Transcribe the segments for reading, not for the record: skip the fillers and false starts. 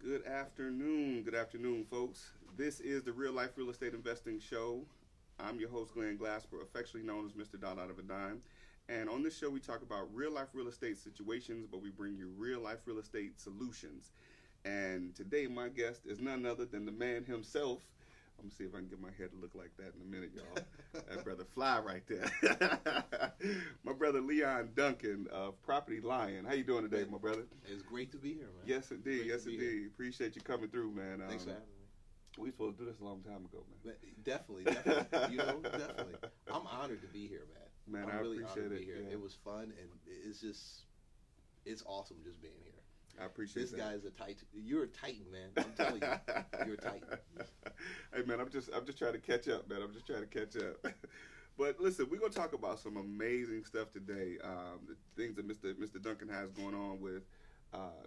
Good afternoon, folks. This is the Real Life Real Estate Investing Show. I'm your host, Glenn Glasper, affectionately known as Mr. Dot Out of a Dime. And on this show, we talk about real life real estate situations, but we bring you real life real estate solutions. And today, my guest is none other than the man himself. I'm gonna see if I can get my hair to look like that in a minute, y'all. That brother fly right there. My brother Leon Duncan of Property Lion. How you doing today, my brother? It's great to be here, man. Yes, indeed. Yes, indeed. Appreciate you coming through, man. Thanks for having me. We supposed to do this a long time ago, man. Definitely. Definitely. I'm honored to be here, man. Man, I'm I really appreciate honored it. to be here. Yeah. It was fun, and it's awesome just being here. I appreciate this that. This guy's a titan. You're a titan, man. I'm telling you, you're a titan. Hey, man, I'm just trying to catch up, man. I'm just trying to catch up. But listen, we're gonna talk about some amazing stuff today. The things that Mr. Duncan has going on with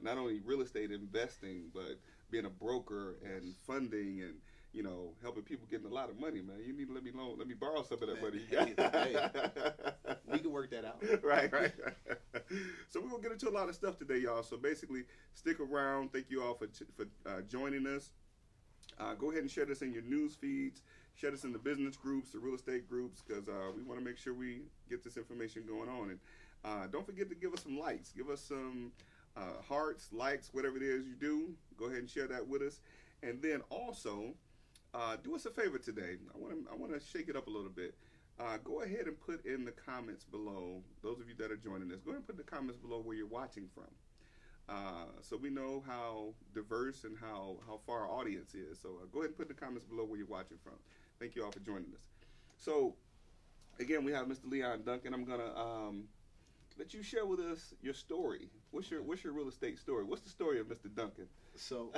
not only real estate investing, but being a broker and funding and helping people getting a lot of money, man. You need to let me borrow some of that money. Hey, we can work that out. Right. So we're gonna get into a lot of stuff today, y'all. So basically, stick around. Thank you all for joining us. Go ahead and share this in your news feeds. Share this in the business groups, the real estate groups, because we want to make sure we get this information going on. And don't forget to give us some likes. Give us some hearts, likes, whatever it is you do. Go ahead and share that with us. And then also, do us a favor today. I want to shake it up a little bit. Go ahead and put in the comments below, those of you that are joining us, go ahead and put in the comments below where you're watching from. So we know how diverse and how far our audience is. So go ahead and put in the comments below where you're watching from. Thank you all for joining us. So again, we have Mr. Leon Duncan. I'm going to let you share with us your story. What's your real estate story? What's the story of Mr. Duncan? So,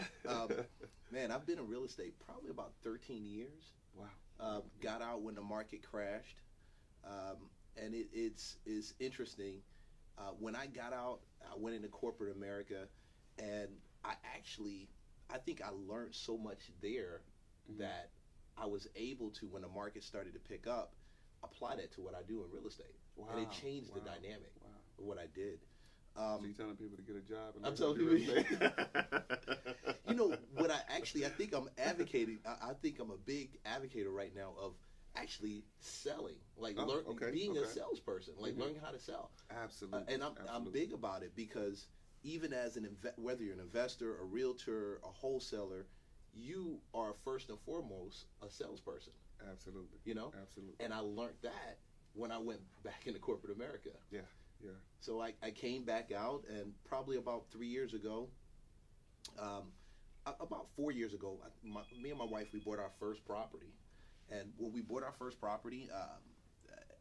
man, I've been in real estate probably about 13 years. Wow. Got out when the market crashed. And it's interesting. When I got out, I went into corporate America, and I think I learned so much there that I was able to, when the market started to pick up, apply that to what I do in real estate. Wow. And it changed the dynamic of what I did. So you're telling people to get a job? And I'm telling people. What I think I'm advocating. I think I'm a big advocator right now of actually selling, being a salesperson, learning how to sell. Absolutely. And I'm big about it because even as whether you're an investor, a realtor, a wholesaler, you are first and foremost a salesperson. Absolutely. Absolutely. And I learned that when I went back into corporate America. Yeah. So I came back out, and probably about 3 years ago, about 4 years ago, me and my wife, we bought our first property. And when we bought our first property,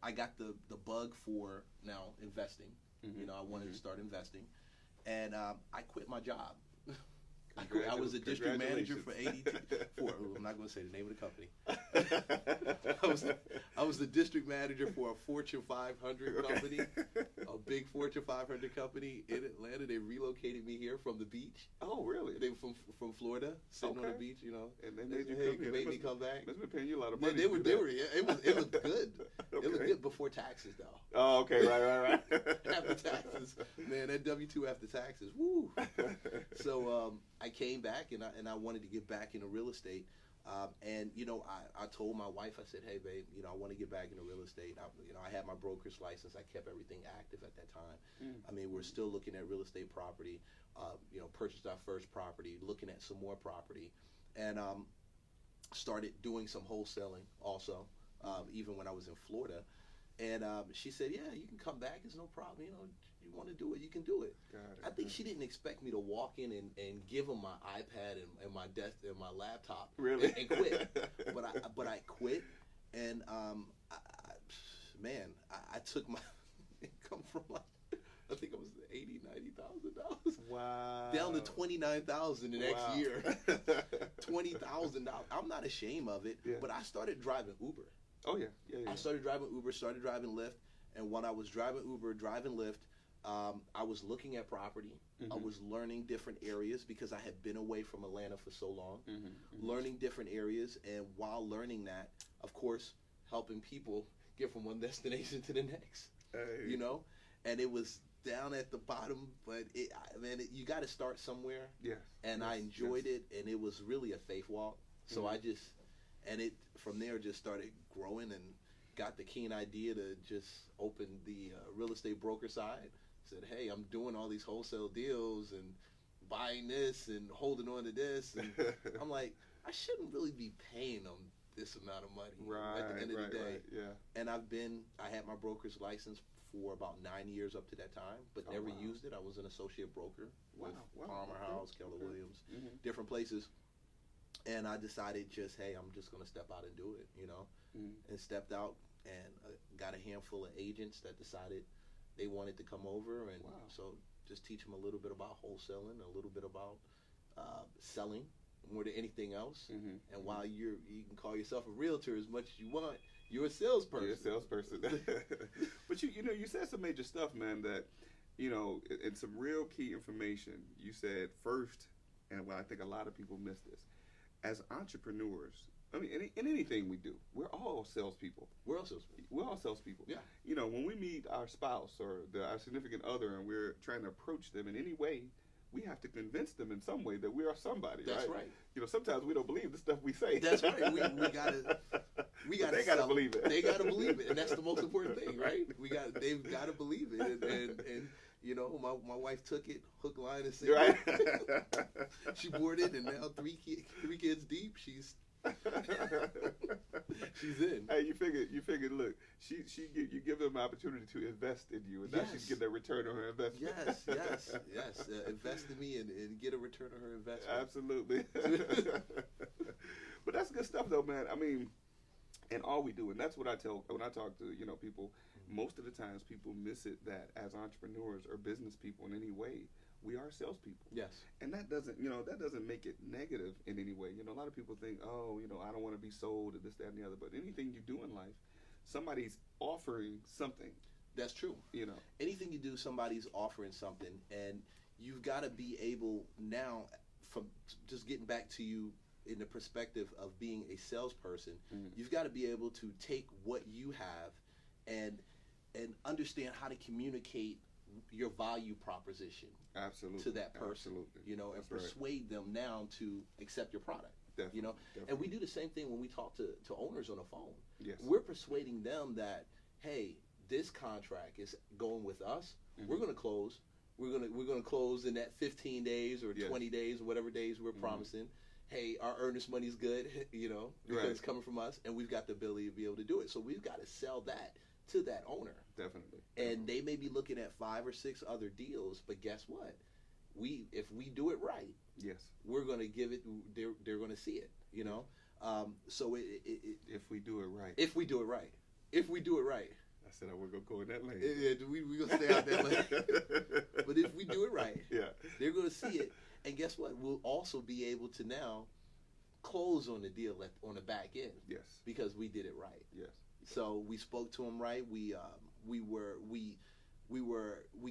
I got the bug for now investing. I wanted to start investing, and I quit my job. I was a district manager for I'm not going to say the name of the company. I was the district manager for a Fortune 500 company, a big Fortune 500 company in Atlanta. They relocated me here from the beach. Oh, really? They were from Florida, sitting on the beach, And they made you come here. Made me come back. Must have been paying you a lot of money. It was good. Okay. It was good before taxes, though. Oh, okay, right. After taxes, man, that W-2 after taxes, woo. So I came back, and I wanted to get back into real estate. And I told my wife, I said, hey, babe, I want to get back into real estate. I had my broker's license. I kept everything active at that time. I mean, we're still looking at real estate property. Purchased our first property, looking at some more property, and started doing some wholesaling also, even when I was in Florida. And she said, yeah, you can come back. It's no problem. You want to do it, you can do it. I think she didn't expect me to walk in and give them my iPad and my desk and my laptop. Really? And quit. But I quit, and I took my income from I think it was $90,000. Wow. Down to $29,000 the next year. $20,000. I'm not ashamed of it, but I started driving Uber. Oh, yeah. I started driving Uber, started driving Lyft, and when I was driving Uber, driving Lyft, I was looking at property. I was learning different areas because I had been away from Atlanta for so long, learning different areas, and while learning that, of course, helping people get from one destination to the next, Hey. And it was down at the bottom, but you got to start somewhere. Yes. And yes. I enjoyed it, and it was really a faith walk. So I just, and it from there just started growing, and got the keen idea to just open the real estate broker side. Said, hey, I'm doing all these wholesale deals and buying this and holding on to this, and I'm like, I shouldn't really be paying them this amount of money at the end of the day. Right, yeah. And I had my broker's license for about 9 years up to that time, but never used it. I was an associate broker with Palmer House, Keller Williams, different places. And I decided hey, I'm just going to step out and do it, and stepped out and got a handful of agents that decided they wanted to come over. And so just teach them a little bit about wholesaling, a little bit about selling more than anything else. And while you can call yourself a realtor as much as you want, you're a salesperson. You're a salesperson. But you said some major stuff, man, that, it's some real key information. You said first, and I think a lot of people miss this, as entrepreneurs, I mean, in anything we do, we're all salespeople. We're all salespeople. We're all salespeople. Yeah. When we meet our spouse or our significant other and we're trying to approach them in any way, we have to convince them in some way that we are somebody. That's right. Sometimes we don't believe the stuff we say. That's right. We gotta. They gotta believe it. They gotta believe it, and that's the most important thing, right? They've gotta believe it, and my wife took it hook, line, and sinker. Right. She boarded, and now three kids deep. She's in. Hey, you figured. Look, you give them an opportunity to invest in you, and now she's getting a return on her investment. Yes. Invest in me and get a return on her investment. Absolutely. But that's good stuff, though, man. I mean, and all we do, and that's what I tell when I talk to people. Most of the times, people miss it that as entrepreneurs or business people in any way, we are salespeople. Yes. And that doesn't make it negative in any way. A lot of people think, I don't want to be sold or this, that, and the other. But anything you do in life, somebody's offering something. That's true. Anything you do, somebody's offering something, and you've got to be able now, from just getting back to you in the perspective of being a salesperson, you've got to be able to take what you have and understand how to communicate your value proposition to that person. Absolutely. And persuade them now to accept your product. Definitely. And we do the same thing when we talk to owners on the phone. Yes. We're persuading them that, hey, this contract is going with us. We're going to close. We're going to close in that 15 days or 20 days or whatever days we're promising. Hey, our earnest money's good, because it's coming from us, and we've got the ability to be able to do it. So we've got to sell that to that owner. Definitely. And they may be looking at 5 or 6 other deals, but guess what? If we do it right, yes, we're going to give it. They're going to see it. So if we do it right. If we do it right. If we do it right. I said I wasn't gonna go in that lane. Yeah, we gonna stay out that lane. But if we do it right, they're gonna see it. And guess what? We'll also be able to now close on the deal on the back end. Yes. Because we did it right. Yes. So we spoke to them right. We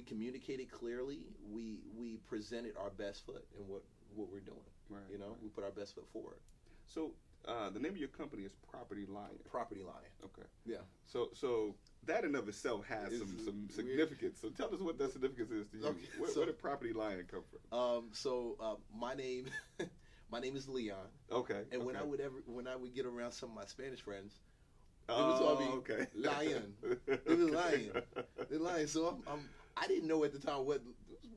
communicated clearly. We presented our best foot in what we're doing. Right. We put our best foot forward. So the name of your company is Property Lion. Property Lion. Okay. Yeah. So that in of itself has some significance. So tell us what that significance is to you. Okay, Where did Property Lion come from? My name is Leon. Okay. And when I would get around some of my Spanish friends, it was all Lion. It was Lion. The Lion. So I didn't know at the time why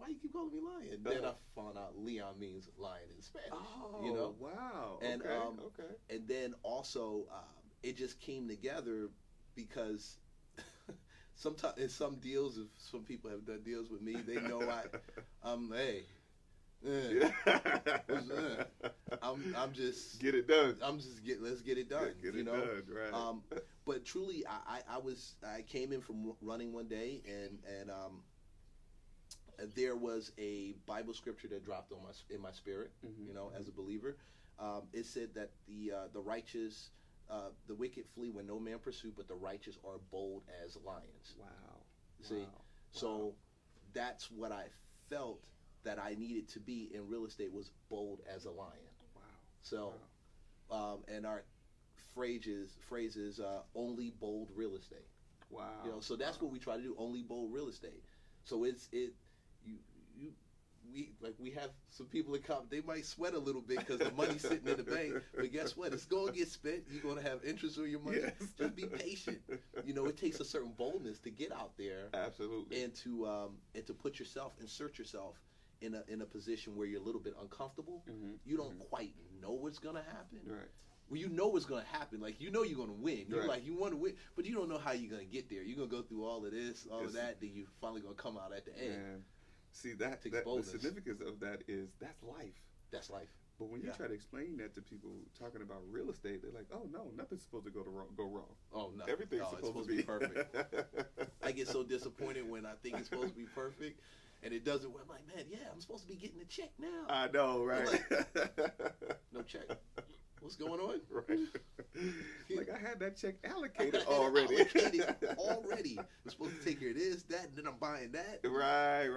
you keep calling me Lion. Then I found out Leon means lion in Spanish. Oh, wow. And okay. And then also it just came together because sometimes in some deals, if some people have done deals with me, they know I'm just get it done. Let's get it done. Get it done, right? But truly, I came in from running one day and there was a Bible scripture that dropped in my spirit. As a believer, it said that the righteous, the wicked flee when no man pursue, but the righteous are bold as lions. Wow. See, so that's what I felt that I needed to be in real estate, was bold as a lion. Wow. So, and our phrase is only bold real estate. Wow. So that's what we try to do, only bold real estate. So you you we have some people that come, they might sweat a little bit because the money's sitting in the bank, but guess what? It's going to get spent. You're going to have interest on your money. Yes. Just be patient. It takes a certain boldness to get out there. Absolutely. And to put yourself, insert yourself in a position where you're a little bit uncomfortable. Mm-hmm. You don't quite know what's going to happen. Right. Well, you know what's going to happen. Like, you're going to win. You're Right. like, you want to win, but you don't know how you're going to get there. You're going to go through all of this, all of that, then you finally going to come out at the end. Man. See, the significance of that is that's life. That's life. But when you try to explain that to people talking about real estate, they're like, "Oh no, nothing's supposed to go wrong. Oh no, everything's supposed to be perfect." I get so disappointed when I think it's supposed to be perfect, and it doesn't. I'm like, man, I'm supposed to be getting a check now. I know, right? No check. What's going on? Right. Like, I had that check allocated already. I'm supposed to take care of this, that, and then I'm buying that. Right.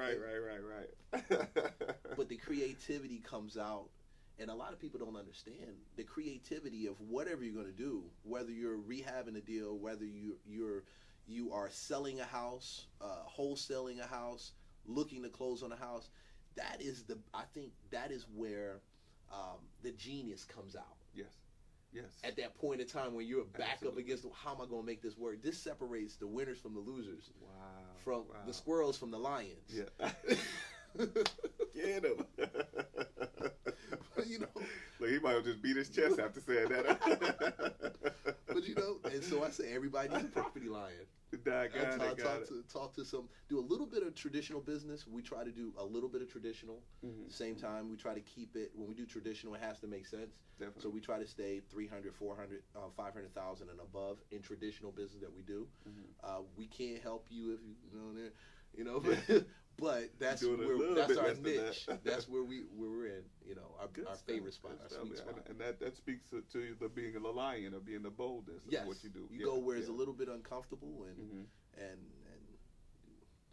But the creativity comes out. And a lot of people don't understand the creativity of whatever you're going to do, whether you're rehabbing a deal, whether you are selling a house, wholesaling a house, looking to close on a house. I think that is where the genius comes out. Yes. At that point in time when you're back up against, how am I going to make this work? This separates the winners from the losers. Wow. From the squirrels from the lions. Yeah. Get him. Look, he might have just beat his chest after saying that. But and so I say everybody needs a property lion. Do a little bit of traditional business. We try to do a little bit of traditional. Mm-hmm. Same time, we try to keep it, when we do traditional, it has to make sense. Definitely. So we try to stay 300, 400, 500,000 and above in traditional business that we do. Mm-hmm. We can't help you if but that's our niche. That's where we're in, our favorite spot, our sweet spot. And that speaks to the being a lion or being the boldness of what you do. You go where it's a little bit uncomfortable and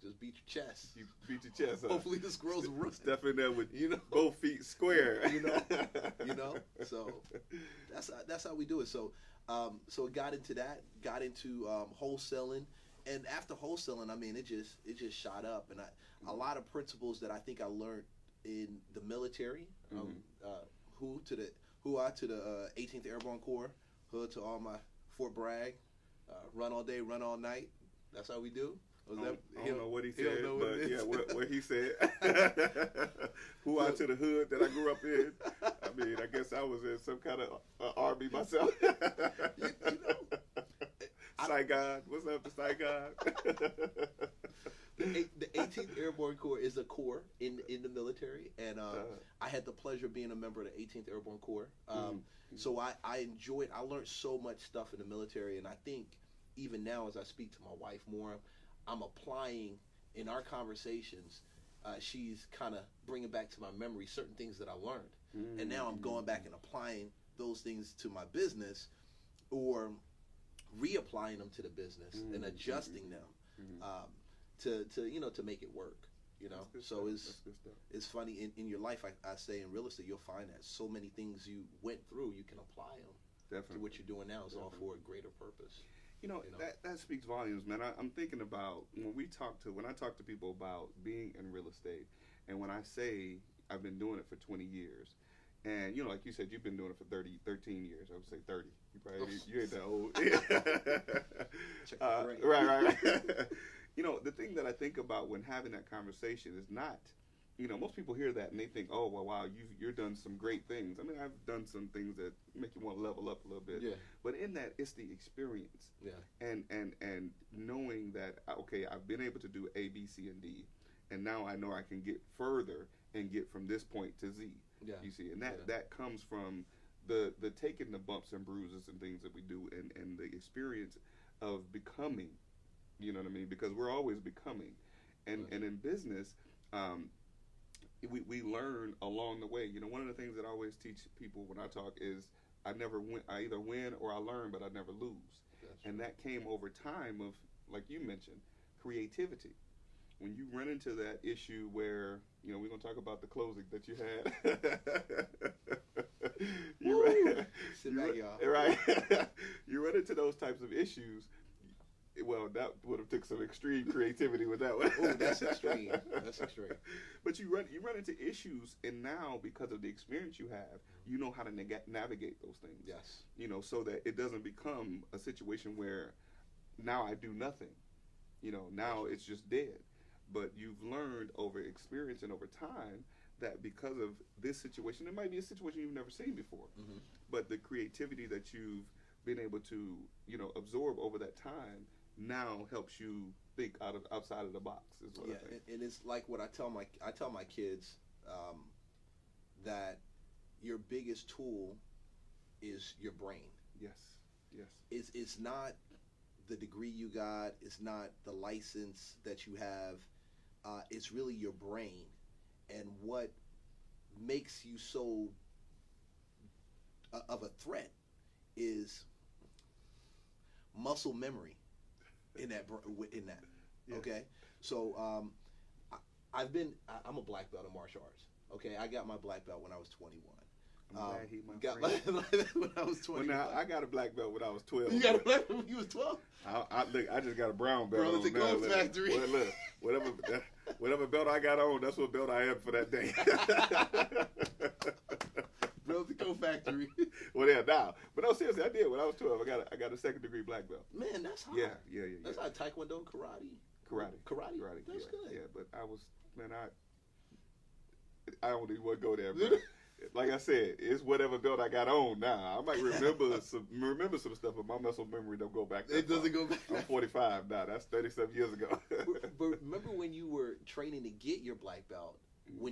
just beat your chest. You beat your chest. Hopefully the squirrels will run. Step in there with both feet square. So that's how we do it. So it got into that, wholesaling. And after wholesaling, I mean, it just shot up, and a lot of principles that I think I learned in the military. Who to the 18th Airborne Corps, hood to all my Fort Bragg, run all day, run all night. That's how we do. I don't know what he said, but what he said. Who out to the hood that I grew up in. I mean, I guess I was in some kind of army myself. Saigon. What's up to Saigon? The 18th Airborne Corps is a corps in the military, and I had the pleasure of being a member of the 18th Airborne Corps. So I enjoyed. I learned so much stuff in the military, and I think even now, as I speak to my wife more, I'm applying in our conversations. She's kind of bringing back to my memory certain things that I learned, and now I'm going back and applying those things to my business, or reapplying them to the business and adjusting them to make it work. So it's funny in your life. I say in real estate, you'll find that so many things you went through, you can apply them to what you're doing now. Is all for a greater purpose. That speaks volumes, man. I'm thinking about when I talk to people about being in real estate, and when I say I've been doing it for 20 years. And, like you said, you've been doing it for 13 years. I would say 30. You ain't that old. Right. The thing that I think about when having that conversation is not, most people hear that and they think, oh, well, wow, you've done some great things. I mean, I've done some things that make you want to level up a little bit. Yeah. But in that, it's the experience. Yeah. And knowing that, okay, I've been able to do A, B, C, and D, and now I know I can get further and get from this point to Z. Yeah. You see, and that comes from the taking the bumps and bruises and things that we do, and the experience of becoming. You know what I mean? Because we're always becoming, and in business, we learn along the way. One of the things that I always teach people when I talk is I either win or I learn, but I never lose. And that came over time of, like you mentioned, creativity. When you run into that issue where, we're going to talk about the closing that you had. Sit back, y'all. Right. You run into those types of issues. Well, that would have took some extreme creativity with that one. Oh, that's extreme. That's extreme. But you run into issues, and now because of the experience you have, you know how to navigate those things. Yes. You know, so that it doesn't become a situation where now I do nothing. You know, now it's just dead. But you've learned over experience and over time that because of this situation, it might be a situation you've never seen before, but the creativity that you've been able to, you know, absorb over that time now helps you think outside of the box. Is what I think. And it's like what I tell my kids, that your biggest tool is your brain. Yes, yes. It's not the degree you got. It's not the license that you have. It's really your brain, and what makes you so of a threat is muscle memory in that. Yeah. Okay, so I'm a black belt in martial arts. Okay, I got my black belt when I was 21. I'm glad he my got friend. when I was 21. Well, now I got a black belt when I was 12. You got a black belt when you was 12? I just got a brown belt. Bro, it's a gold factory. Well, look, whatever belt I got on, that's what belt I am for that day. Bro, the gold factory. Well, yeah, now, but no, seriously, I did when I was 12. I got a second degree black belt. Man, that's hot. Yeah. That's like Taekwondo and karate. Karate. That's good. Yeah, but I was, man, I don't even want to go there, but like I said, it's whatever belt I got on now. I might remember some stuff, but my muscle memory don't go back. It doesn't go back. I'm 45 now. That's 37 years ago. But remember when you were training to get your black belt?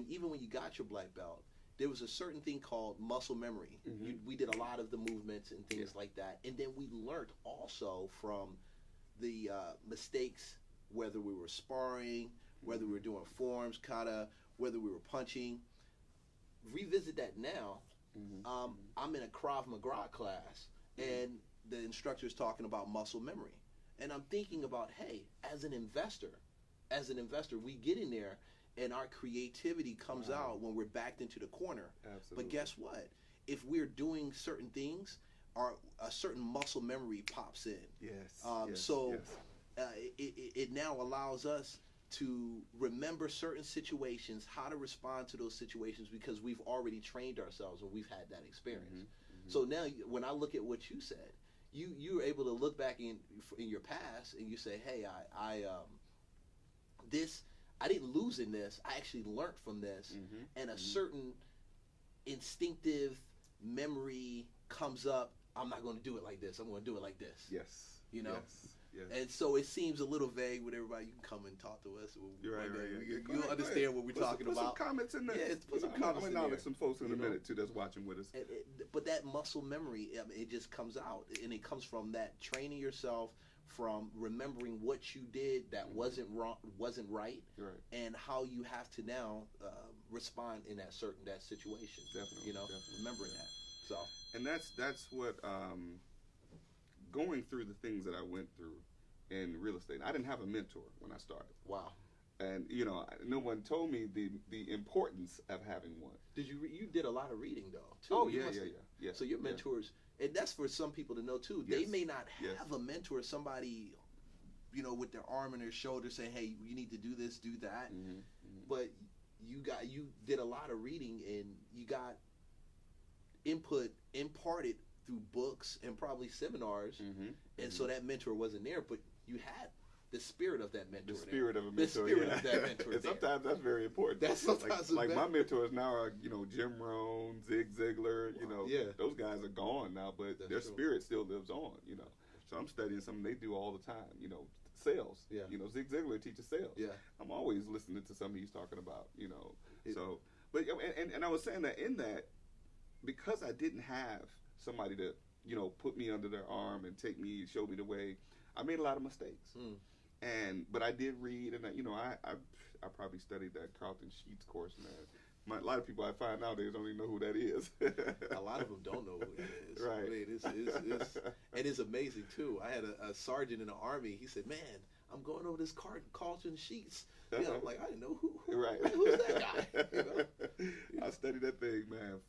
Even when you got your black belt, there was a certain thing called muscle memory. We did a lot of the movements and things like that, and then we learned also from the mistakes, whether we were sparring, whether we were doing forms, kata, whether we were punching. Revisit that now. I'm in a Krav Maga class, and the instructor is talking about muscle memory, and I'm thinking about, hey, as an investor, we get in there, and our creativity comes out when we're backed into the corner. Absolutely. But guess what? If we're doing certain things, a certain muscle memory pops in. Yes. It now allows us to remember certain situations, how to respond to those situations, because we've already trained ourselves and we've had that experience. So now when I look at what you said, you're able to look back in your past and you say, hey, I didn't lose in this. I actually learned from this, and a certain instinctive memory comes up. I'm not going to do it like this. I'm going to do it like this. Yes. You know? Yes. And so it seems a little vague with everybody. You can come and talk to us. You're right. You'll understand what we're talking about. Put some comments in there. Yeah, put some comments in there. I'm acknowledge some folks in a minute, too, that's watching with us. But that muscle memory, it just comes out. And it comes from that training yourself, from remembering what you did that wasn't right, and how you have to now respond in that situation. Definitely. You know, remembering that. So. And that's what going through the things that I went through in real estate. I didn't have a mentor when I started. Wow. And no one told me the importance of having one. Did you did a lot of reading though too? Oh yeah. So your mentors, and that's for some people to know too. Yes. They may not have a mentor, somebody, with their arm and their shoulder saying, "Hey, you need to do this, do that." But you did a lot of reading and you got input imparted through books and probably seminars, and so that mentor wasn't there, but you had the spirit of that mentor. The spirit of a mentor. The spirit of that mentor. And sometimes that's very important. That's sometimes like my mentors now are Jim Rohn, Zig Ziglar. Those guys are gone now, but their spirit still lives on. So I'm studying something they do all the time. Sales. Yeah. Zig Ziglar teaches sales. Yeah. I'm always listening to something he's talking about. So, but and I was saying that in that, because I didn't have somebody to put me under their arm and show me the way, I made a lot of mistakes. But I did read, and I probably studied that Carlton Sheets course, man. A lot of people I find nowadays don't even know who that is. A lot of them don't know who that is. Right. I mean, and it's amazing too. I had a sergeant in the Army. He said, "Man, I'm going over this Carlton Sheets." I'm like, I didn't know who right. who's that guy. I studied that thing, man.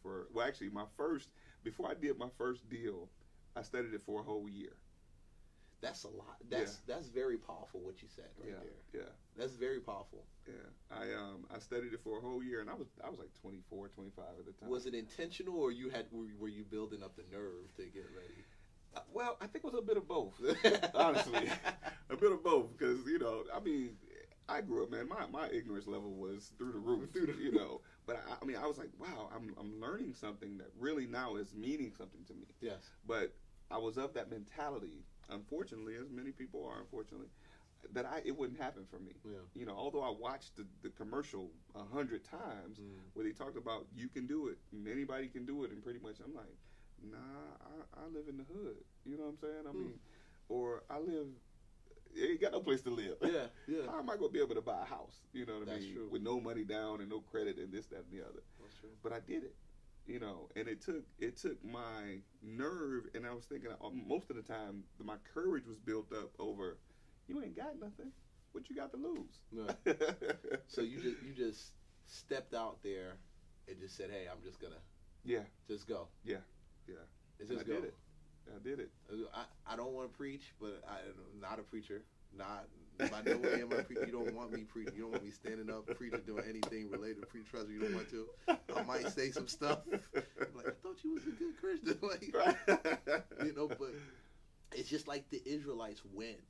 Before I did my first deal, I studied it for a whole year. That's a lot. That's very powerful what you said right there. Yeah. That's very powerful. Yeah. I studied it for a whole year, and I was like 24, 25 at the time. Was it intentional, or were you building up the nerve to get ready? Well, I think it was a bit of both. Honestly, a bit of both, because I mean, I grew up, man. My ignorance level was through the roof. But I was like, wow, I'm learning something that really now is meaning something to me. Yes. But I was of that mentality, unfortunately, as many people are, unfortunately, that it wouldn't happen for me. Yeah. Although I watched the commercial 100 times where they talked about you can do it, and anybody can do it, and pretty much I'm like, nah, I live in the hood. You know what I'm saying? I mean, or I live. Ain't got no place to live. Yeah. How am I gonna be able to buy a house? You know what I mean? That's true. With no money down and no credit and this, that, and the other. That's true. But I did it. And it took my nerve, and I was thinking most of the time my courage was built up over, you ain't got nothing. What you got to lose? No. So you just stepped out there and just said, hey, I'm just gonna just go. Yeah. Just go. I did it. I don't want to preach, but I'm not a preacher. Not by no way am I preaching. You don't want me preaching. You don't want me standing up preaching, doing anything related to preach. Trust me, you don't want to. I might say some stuff. Like, I thought you was a good Christian. But it's just like the Israelites went.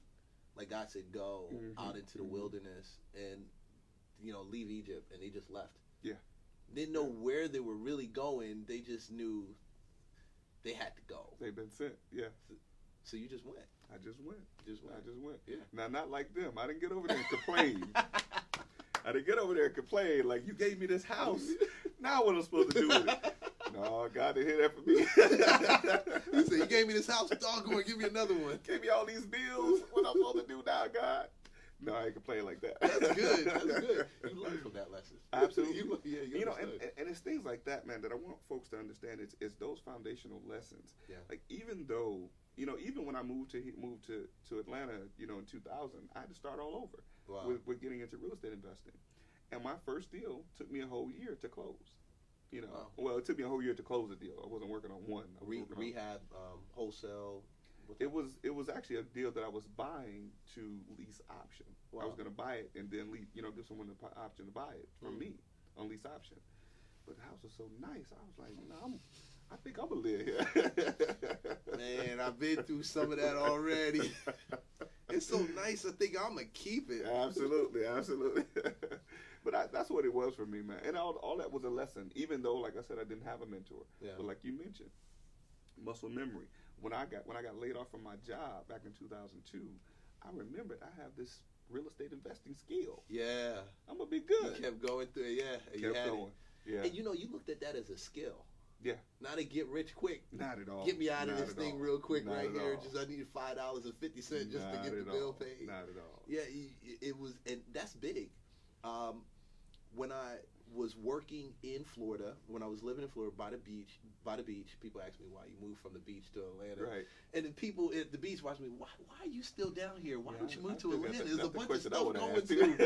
Like God said, go out into the wilderness and leave Egypt, and they just left. Yeah. Didn't know where they were really going. They just knew they had to go. They've been sent. Yeah. So you just went. I just went. I just went. Yeah. Now, not like them. I didn't get over there and complain. I didn't get over there and complain like, you gave me this house. Now what am I supposed to do with it? No, God didn't hear that from me. You said, you gave me this house, doggone, give me another one. Gave me all these bills. What am I supposed to do now, God? No, I ain't complain like that. That's good. That's good. You learned from that lesson. Absolutely. you and it's things like that, man, that I want folks to understand. It's those foundational lessons. Yeah. Like, even though, even when I moved to Atlanta, in 2000, I had to start all over. Wow. with getting into real estate investing. And my first deal took me a whole year to close. Wow. Well, it took me a whole year to close a deal. I wasn't working on one. I was working rehab, wholesale. It was actually a deal that I was buying to lease option. Wow. I was going to buy it and then give someone the option to buy it from me on lease option. But the house was so nice. I was like, I think I'm gonna live here. Man, I've been through some of that already. It's so nice. I think I'm gonna keep it. Absolutely. But that's what it was for me, man. And all that was a lesson. Even though, like I said, I didn't have a mentor. Yeah. But like you mentioned, muscle memory. When I got laid off from my job back in 2002, I remembered I have this real estate investing skill. Yeah. I'm gonna be good. You kept going through it. Yeah. Kept going. Yeah. And you looked at that as a skill. Yeah. Not to get rich quick. Not at all. Get me out of this thing real quick Not right at here. all. Just I need $5.50 just to get the bill paid. Not at all. Yeah, it was, and that's big. When I was working in Florida, when I was living in Florida by the beach, people ask me why you moved from the beach to Atlanta. Right. And the people at the beach watch me, why are you still down here? Why don't you move to Atlanta? There's a bunch of stuff going through.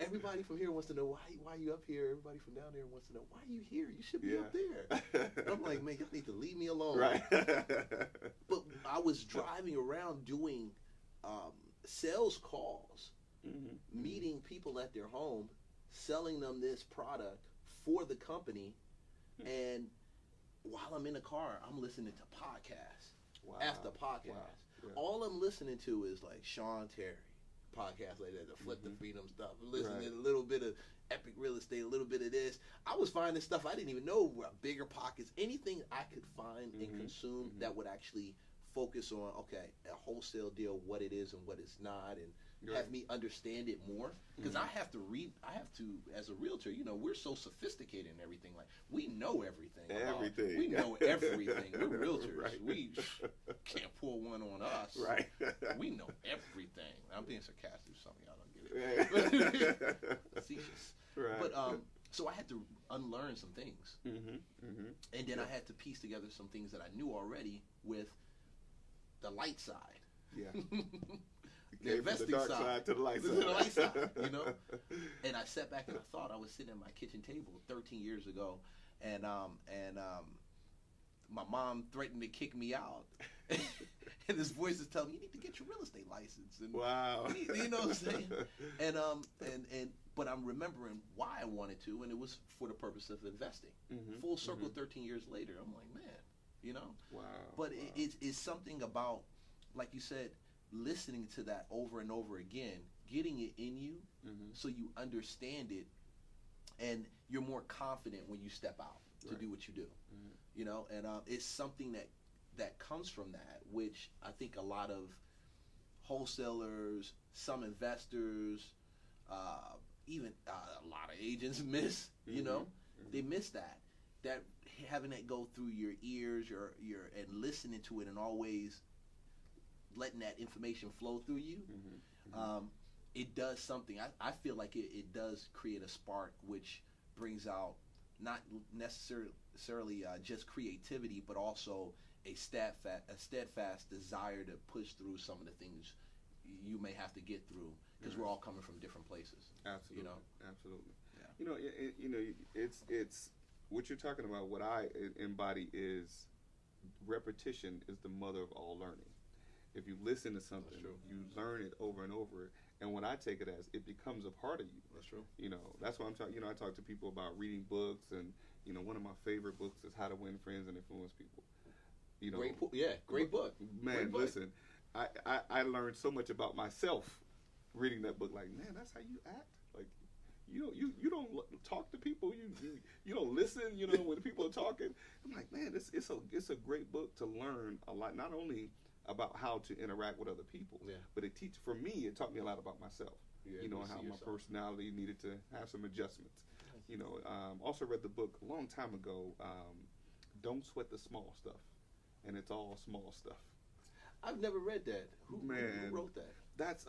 Everybody from here wants to know why are you up here? Everybody from down there wants to know why are you here? You should be up there. And I'm like, man, y'all need to leave me alone. Right. But I was driving around doing sales calls, meeting people at their home, selling them this product for the company, and while I'm in the car, I'm listening to podcasts after podcasts. Wow. Yeah. All I'm listening to is like Sean Terry podcasts like that, the Flip the Freedom stuff. Listening to a little bit of Epic Real Estate, a little bit of this. I was finding stuff I didn't even know were bigger pockets. Anything I could find and consume that would actually focus on a wholesale deal, what it is and what it's not, and have me understand it more, because I have to as a realtor, we're so sophisticated in everything, like we know everything. We know everything. We're realtors. Right. We can't pull one on us. Right. We know everything. I'm being sarcastic, some of y'all don't get it. Facetious. Right. But so I had to unlearn some things. And then I had to piece together some things that I knew already with the light side. Yeah. The investing from the dark side to the light side. To the light side, And I sat back and I thought, I was sitting at my kitchen table 13 years ago, and my mom threatened to kick me out. And this voice is telling me, you need to get your real estate license. And wow. you know what I'm saying? And but I'm remembering why I wanted to, and it was for the purpose of investing. Full circle, 13 years later, I'm like, man, you know? Wow. But it's something about, like you said, listening to that over and over again, getting it in you so you understand it, and you're more confident when you step out to do what you do. You know, and it's something that comes from that, which I think a lot of wholesalers, some investors, even a lot of agents miss. You know, they miss that having it go through your ears, your and listening to it, and always letting that information flow through you. It does something. I feel like it does create a spark, which brings out not necessarily just creativity, but also a steadfast desire to push through some of the things you may have to get through, because we're all coming from different places. Absolutely, you know? Absolutely. Yeah. You know, it's what you're talking about. What I embody is repetition is the mother of all learning. If you listen to something, you learn it over and over. And what I take it as, it becomes a part of you. That's true. You know, that's why I'm talking. You know, I talk to people about reading books, and you know, one of my favorite books is How to Win Friends and Influence People. You know, great book. Man, great book. Listen, I learned so much about myself reading that book. Like, man, that's how you act. Like, you don't talk to people. You don't listen. You know, when people are talking. I'm like, man, it's a great book to learn a lot. Not only about how to interact with other people, but it taught me a lot about myself. You know, how my personality needed to have some adjustments. You know, also read the book a long time ago, Don't Sweat the Small Stuff, and it's all small stuff. I've never read that. Who wrote that? That's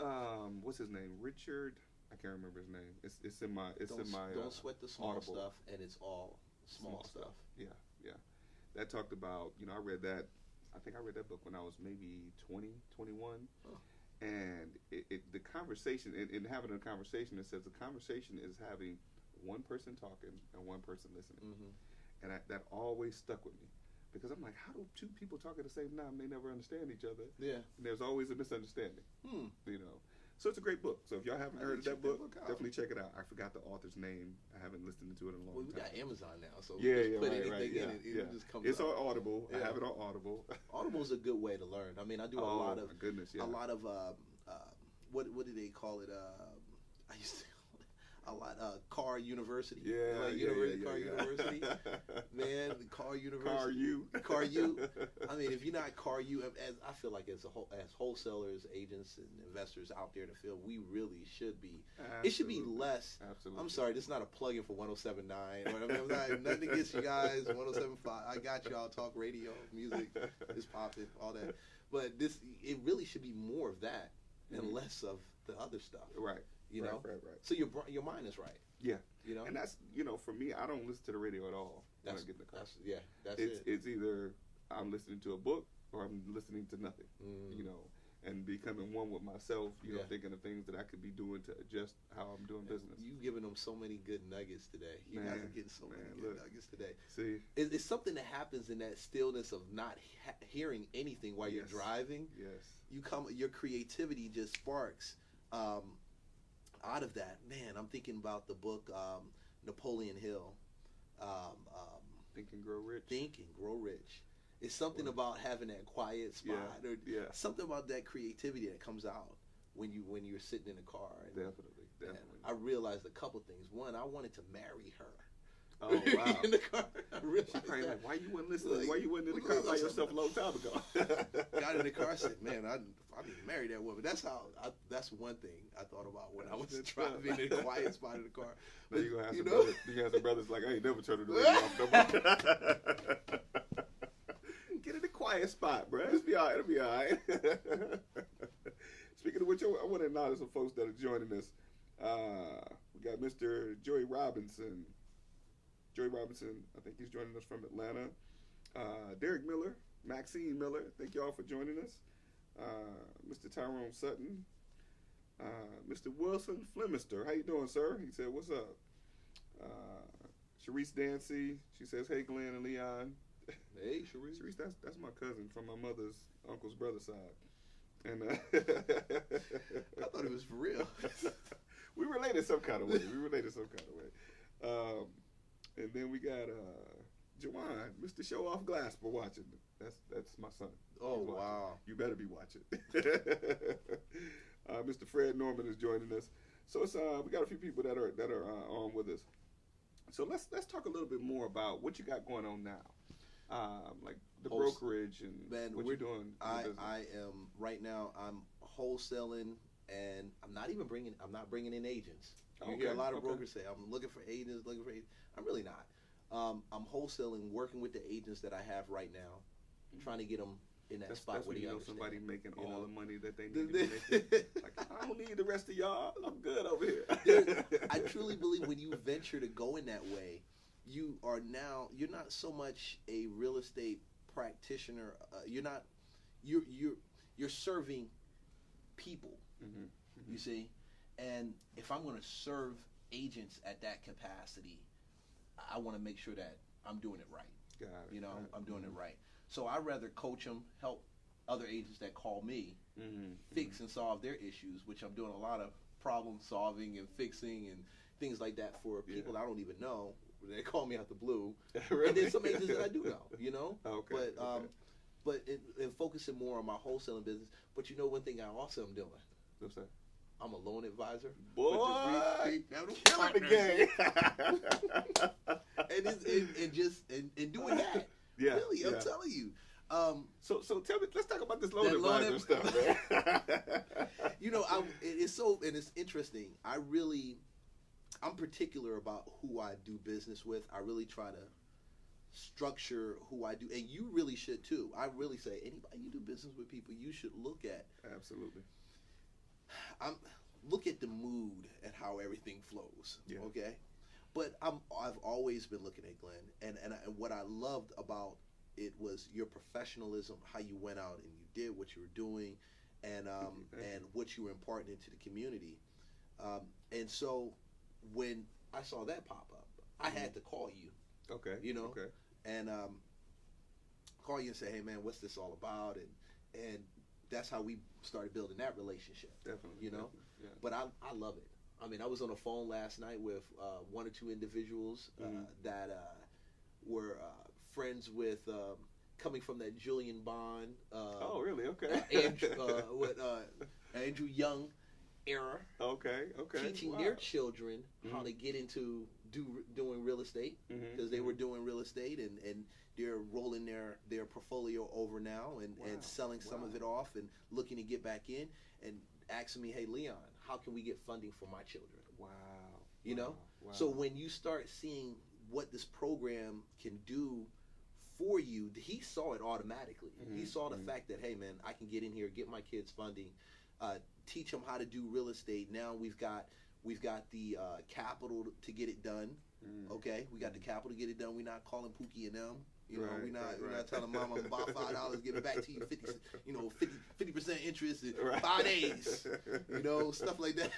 what's his name? Richard. I can't remember his name. It's in my Don't Sweat the Small Audible. Stuff, and it's all small stuff. Yeah. That talked about, you know, I read that. I think I read that book when I was maybe 20, 21. Oh. And the conversation, in having a conversation, it says the conversation is having one person talking and one person listening. And that always stuck with me, because I'm like, how do two people talk at the same time? They never understand each other. Yeah. And there's always a misunderstanding. You know. So it's a great book. So if y'all haven't heard of that book, definitely check it out. I forgot the author's name. I haven't listened to it in a long time. We got Amazon now, so yeah, put right, anything in it. It just comes it's up. on Audible. I have it on Audible. Audible's a good way to learn. I mean, I do a lot of a lot of what do they call it? I used to call it a lot Car University. Car University. Man, the Car University. Car U. I mean, if you're not Car U, as I feel like as wholesalers, agents, and investors out there in the field, we really should be. Absolutely. It should be less. Absolutely. I'm sorry, this is not a plug-in for 107.9. I mean, nothing against you guys. 107.5. I got y'all. Talk radio, music is popping, all that. But it really should be more of that and less of the other stuff. Right. You know, right. So your mind is right. Yeah. You know, and that's, you know, for me, I don't listen to the radio at all when I get in the car. That's it. It's either I'm listening to a book or I'm listening to nothing. You know, and becoming one with myself. You know, thinking of things that I could be doing to adjust how I'm doing business. You giving them so many good nuggets today. You guys are getting so many good nuggets today. See, it's something that happens in that stillness of not hearing anything while you're driving. Yes. Your creativity just sparks. Out of that, man, I'm thinking about the book Napoleon Hill. Think and Grow Rich. Think and Grow Rich. It's something about having that quiet spot, or something about that creativity that comes out when you're sitting in a car. And, definitely. I realized a couple things. One, I wanted to marry her. Oh wow! In the car, I realized like, why you wasn't listening? Why you wasn't in the car by yourself a long time ago? Got in the car, said, "Man, I need to marry that woman." That's one thing I thought about when I was driving in a quiet spot in the car. Now you gonna have some brothers. You gonna have some brothers like, I ain't never turning the radio off. Get in the quiet spot, bro. It'll be all right. It'll be all right. Speaking of which, I want to acknowledge some folks that are joining us. We got Mr. Joey Robinson. I think he's joining us from Atlanta. Derek Miller, Maxine Miller, thank y'all for joining us. Mr. Tyrone Sutton, Mr. Wilson Flemister, how you doing, sir? He said, what's up? Sharice Dancy, she says, hey, Glenn and Leon. Hey, Sharice. Sharice, that's my cousin from my mother's uncle's brother side. And I thought it was for real. we related some kind of way. And then we got Jawan, Mr. Show Off Glasper watching. That's my son. Oh, wow. You better be watching. Mr. Fred Norman is joining us. So it's we got a few people that are on with us. So let's talk a little bit more about what you got going on now, like the brokerage and what you're doing. I am right now. I'm wholesaling, and I'm not bringing in agents. You hear a lot of brokers say, "I'm looking for agents, I'm really not. I'm wholesaling, working with the agents that I have right now, trying to get them in that spot where you know somebody making all the money that they need to be making. Like, I don't need the rest of y'all. I'm good over here. I truly believe when you venture to go in that way, you're not so much a real estate practitioner. You're serving people. Mm-hmm. Mm-hmm. You see, and if I'm going to serve agents at that capacity, I want to make sure that I'm doing it right. Got it. You know, I'm doing it right. So I'd rather coach them, help other agents that call me fix and solve their issues, which I'm doing a lot of problem solving and fixing and things like that for people I don't even know. They call me out the blue. Really? And then some agents that I do know, you know. Okay. But in focusing more on my wholesaling business. But you know one thing I also am doing? What's that? I'm a loan advisor. Boy, killing the game. and doing that. Yeah, really, I'm telling you. So tell me, let's talk about this loan advisor stuff, man. You know, it's interesting. I'm particular about who I do business with. I really try to structure who I do, and you really should too. I really say anybody you do business with, people you should look at. Absolutely. Look at the mood and how everything flows. Yeah. Okay. But I've always been looking at Glenn, and what I loved about it was your professionalism, how you went out and you did what you were doing, and what you were imparting into the community. And so when I saw that pop up, I had to call you. Okay. You know. Okay. And call you and say, hey man, what's this all about? And that's how we started building that relationship. Definitely. You know. Definitely, yeah. But I love it. I mean, I was on the phone last night with one or two individuals that were friends with, coming from that Julian Bond. Oh, really? Okay. Andrew Young era. Okay. Teaching their children how to get into doing real estate, because they were doing real estate and they're rolling their portfolio over now and selling some of it off and looking to get back in and asking me, hey, Leon, how can we get funding for my children? Wow. You know? Wow. So when you start seeing what this program can do for you, he saw it automatically. He saw the fact that, hey, man, I can get in here, get my kids funding, teach them how to do real estate. Now we've got the capital to get it done. Okay? We got the capital to get it done. We're not calling Pookie and them. You know, we're not telling Mama I'm about $5, give it back to you 50% interest in 5 days. You know, stuff like that.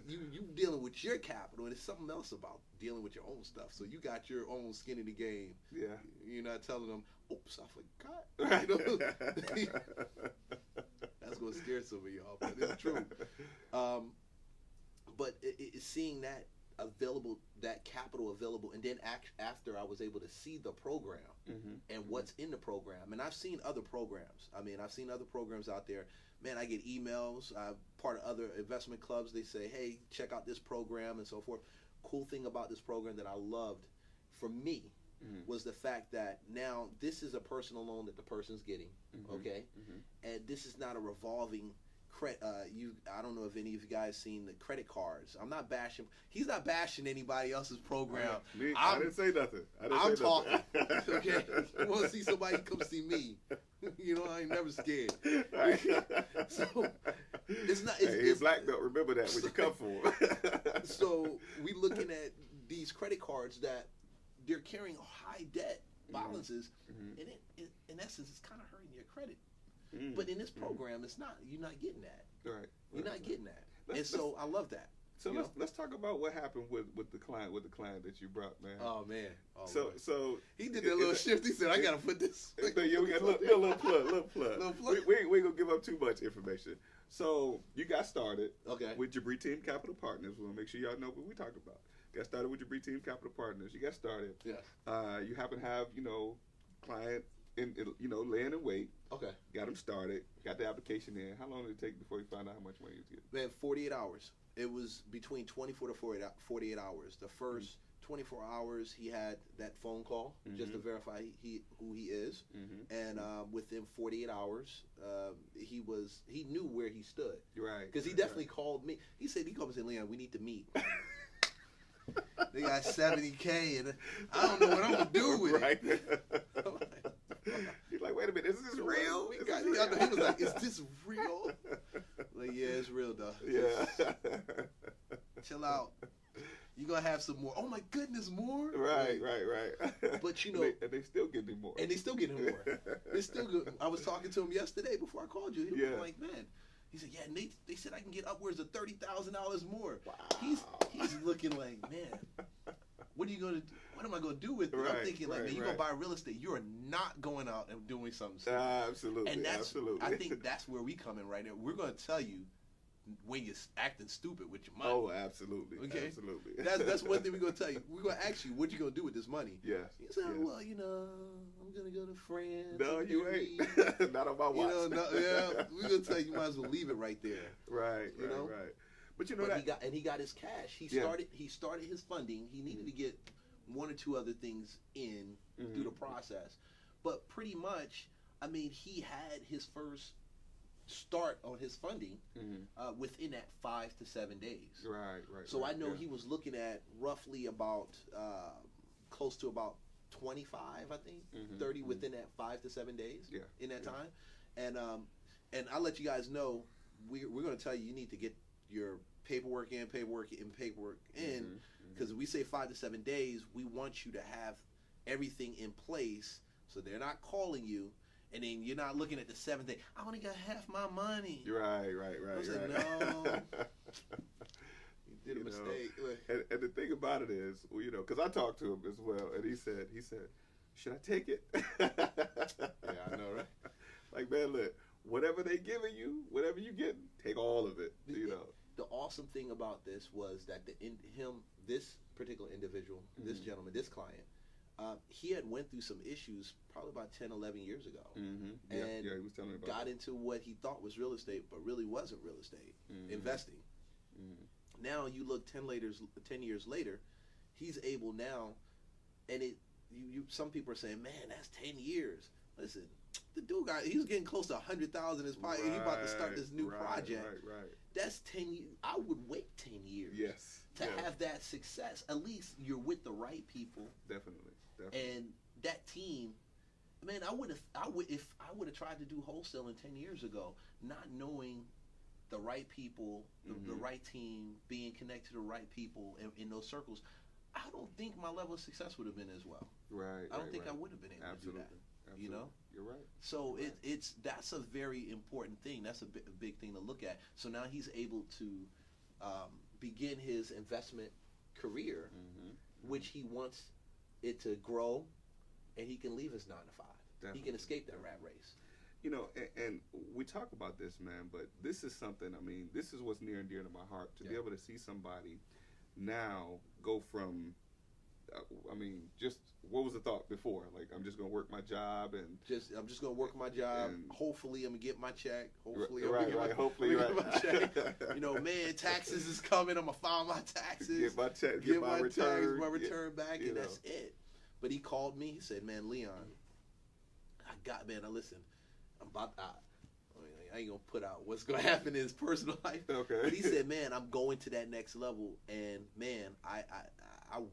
You dealing with your capital, and it's something else about dealing with your own stuff. So you got your own skin in the game. Yeah. You're not telling them, oops, I forgot. You know? That's gonna scare some of y'all, but it's true. But it's seeing that available, that capital available, and then after I was able to see the program and what's in the program, and I've seen other programs. I mean, I've seen other programs out there. Man, I get emails. I'm part of other investment clubs. They say, hey, check out this program and so forth. Cool thing about this program that I loved for me was the fact that now this is a personal loan that the person's getting, okay? And this is not a revolving credit. I don't know if any of you guys seen the credit cards. I'm not bashing. He's not bashing anybody else's program. I didn't say nothing. I'm talking. Okay, you want to see somebody, come see me. You know, I ain't never scared. So it's not. It's black belt. Remember that when you come for him. So we looking at these credit cards that they're carrying high debt balances, and it in essence, it's kind of hurting your credit. But in this program, it's not. You're not getting that. Right. You're not getting that. And so I love that. So let's talk about what happened with the client that you brought, man. Oh man. So he did that little shift. He said, "I gotta put this." Yeah, we got a little plug. We ain't gonna give up too much information. So you got started with Jabri Team Capital Partners. We'll make sure y'all know what we talking about. Got started with Jabri Team Capital Partners. You got started. Yes. You happen to have client laying in wait. Okay. Got them started. Got the application in. How long did it take before you found out how much money you was getting? Man, 48 hours. It was between 24 to 48 hours. The first 24 hours, he had that phone call just to verify who he is, and within 48 hours, he knew where he stood. Right. Because he definitely called me. He called me and said, "Leon, we need to meet." They got $70K, and I don't know what I'm gonna do with it. He's like, "Wait a minute, is this real?" He was like, "Is this real?" Like, yeah, it's real, though. Yeah. Chill out. You gonna have some more. Oh my goodness, more? Right. But and they still getting more. And they still getting more. It's still good. I was talking to him yesterday before I called you. He was like, "Man," he said, "Yeah, and they said I can get upwards of $30,000 more." Wow. He's looking like, "Man, what am I gonna do with it?" I'm thinking like, "Man, you're gonna buy real estate. You are not going out and doing something." Absolutely. And absolutely. I think that's where we come in right now. We're gonna tell you when you're acting stupid with your money. Oh, absolutely. Okay. Absolutely. That's one thing we're gonna tell you. We're gonna ask you what you gonna do with this money. Yes. You say, "Well, I'm gonna go to France." No, you ain't. Not on my watch. We're gonna tell you might as well leave it right there. Right. But he got his cash. He started his funding. He needed to get one or two other things in through the process. But pretty much, I mean, he had his first start on his funding within that 5 to 7 days. Right. So I know he was looking at roughly about close to about 25, I think, 30 within that 5 to 7 days in that time. And I'll let you guys know, we're going to tell you need to get your paperwork in, because we say 5 to 7 days, we want you to have everything in place so they're not calling you. And then you're not looking at the 7th day. I only got half my money. Right. I was like, no. You did a mistake. And the thing about it is, because I talked to him as well, and he said, "Should I take it?" Yeah, I know, right? Like, man, look, whatever they giving you, whatever you get, take all of it. The awesome thing about this was that this particular individual, this gentleman, this client, he had went through some issues probably about 10, 11 years ago. And he was telling me about got that. into what he thought was real estate, but really wasn't real estate, investing. Now you look 10 years later, he's able now, and some people are saying, "Man, that's 10 years." Listen, the dude he was getting close to 100,000 in his pocket, and he about to start this new project. Right. That's 10 years. I would wait 10 years. Yes. To have that success. At least you're with the right people. Definitely. And that team, man, if I would have tried to do wholesaling 10 years ago, not knowing the right people, the right team, being connected to the right people in those circles, I don't think my level of success would have been as well. Right. I don't think I would have been able to do that. Absolutely. You're right. So that's a very important thing. That's a big thing to look at. So now he's able to begin his investment career, which he wants it to grow, and he can leave his 9 to 5. Definitely. He can escape that rat race. And we talk about this, man, but this is something, this is what's near and dear to my heart, to be able to see somebody now go from, just what was the thought before? Like, I'm just going to work my job and... I'm just going to work my job. Hopefully, I'm going to get my check. Hopefully, I'm going to get my check. Man, taxes is coming. I'm going to file my taxes. Get my check, get my return. My return back, and that's it. But he called me. He said, "Man, Leon, listen, I ain't going to put out what's going to happen in his personal life." Okay. But he said, "Man, I'm going to that next level, and man, I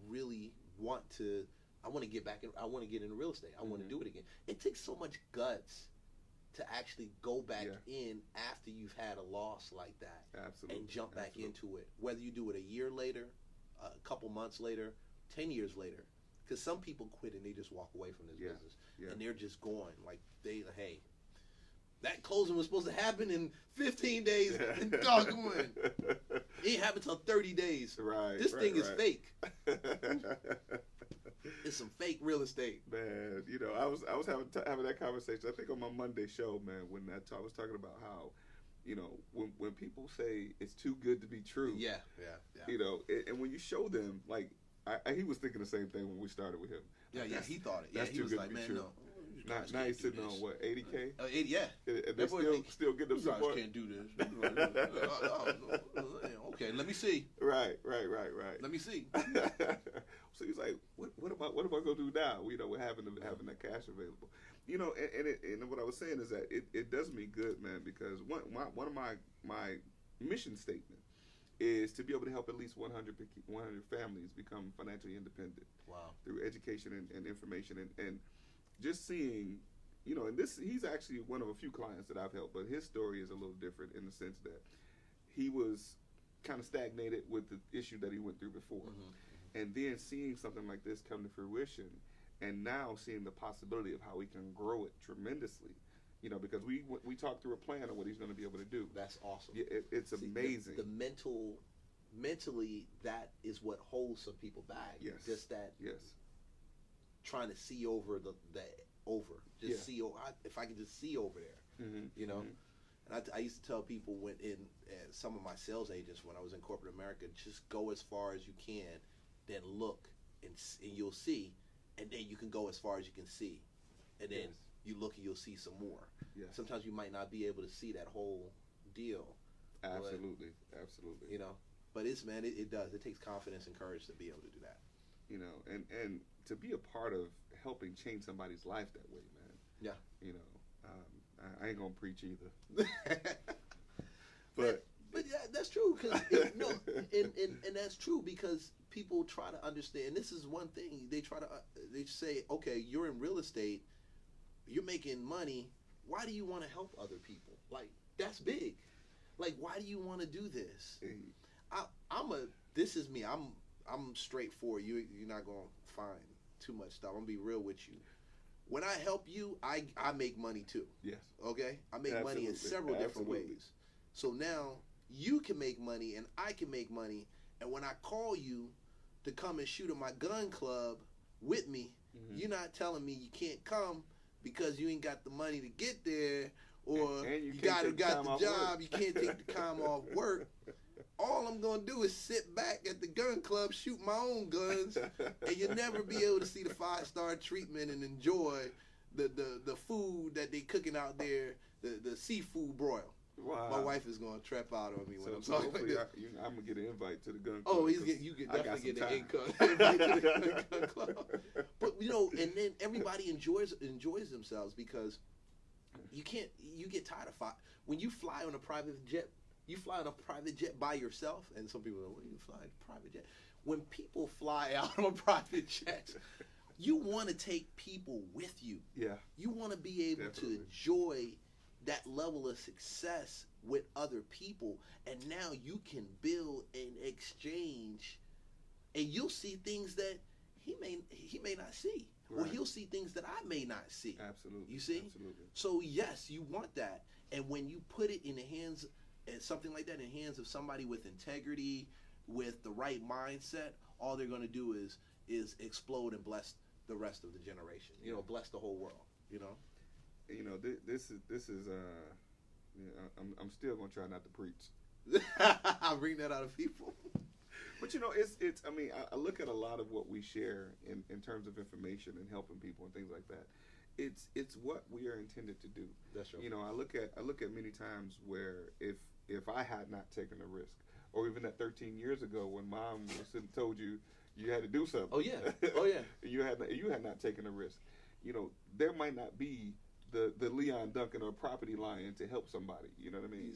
really want to get back. I want to get into real estate. I want to do it again." It takes so much guts to actually go back in after you've had a loss like that. Absolutely. And jump back into it. Whether you do it a year later, a couple months later, 10 years later. Because some people quit and they just walk away from this business. Yeah. And they're just going. Like, hey, That closing was supposed to happen in 15 days. And doggone, it ain't happened till 30 days. Right. This thing is fake. fake. It's some fake real estate. Man, you know, I was having that conversation. I think on my Monday show, man, when I was talking about how, you know, when people say it's too good to be true. Yeah. You know, and when you show them, like, he was thinking the same thing when we started with him. Yeah, he thought it. Yeah, that's he too was good like, to be man, true. no. Now he's sitting on what, 80K? 80, yeah. And they still getting them You guys support. can't do this. Okay, let me see. Right. Let me see. So he's like, what am I gonna do now? You know, with having that cash available. You know, and what I was saying is that it does me good, man, because one of my mission statement is to be able to help at least 100 families become financially independent. Wow. Through education and information and just seeing, you know, and he's actually one of a few clients that I've helped, but his story is a little different in the sense that he was kind of stagnated with the issue that he went through before. And then seeing something like this come to fruition, and now seeing the possibility of how we can grow it tremendously, you know, because we talked through a plan of what he's going to be able to do. That's awesome. Yeah, it's amazing. The mentally, that is what holds some people back. Yes. Just that. Yes. Trying to see over see if I can just see over there, you know. And I used to tell people some of my sales agents when I was in corporate America, just go as far as you can, then look and you'll see, and then you can go as far as you can see, and then you look and you'll see some more. Yes. Sometimes you might not be able to see that whole deal. Absolutely. You know, but it does. It takes confidence and courage to be able to do that. You know, and to be a part of helping change somebody's life that way, man. Yeah. You know, I ain't gonna preach either. but yeah, that's true. Cause and that's true because people try to understand. And this is one thing they say, okay, you're in real estate, you're making money. Why do you want to help other people? Like, that's big. Like, why do you want to do this? This is me. I'm straightforward. You're not gonna find too much stuff. I'm gonna be real with you. When I help you, I make money too. Yes. Okay? I make money in several different ways. So now you can make money and I can make money. And when I call you to come and shoot at my gun club with me, you're not telling me you can't come because you ain't got the money to get there, or and you got the job, you can't take the time off work. All I'm going to do is sit back at the gun club, shoot my own guns, and you'll never be able to see the 5-star treatment and enjoy the food that they cooking out there, the seafood broil. Wow. My wife is going to trap out on me when I'm talking like this. I'm going to get an invite to the gun club. Oh, you can definitely get an invite to the gun club. But, you know, and then everybody enjoys themselves because you get tired of when you fly on a private jet. You fly on a private jet by yourself, and some people are like, what do you fly a private jet? When people fly out on private jets, you want to take people with you. Yeah. You want to be able to enjoy that level of success with other people, and now you can build and exchange, and you'll see things that he may not see, or he'll see things that I may not see. Absolutely. You see? Absolutely. So yes, you want that, and when you put it in the hands. And something like that in the hands of somebody with integrity, with the right mindset, all they're going to do is explode and bless the rest of the generation. You know, bless the whole world. You know. You know, this is you know, I'm still going to try not to preach. I bring that out of people. But you know, it's. I mean, I look at a lot of what we share in terms of information and helping people and things like that. It's what we are intended to do. That's right. You know, I look at many times where if I had not taken a risk, or even that 13 years ago when Mom told you had to do something. Oh yeah. you had not taken a risk. You know, there might not be the Leon Duncan or property lion to help somebody. You know what I mean?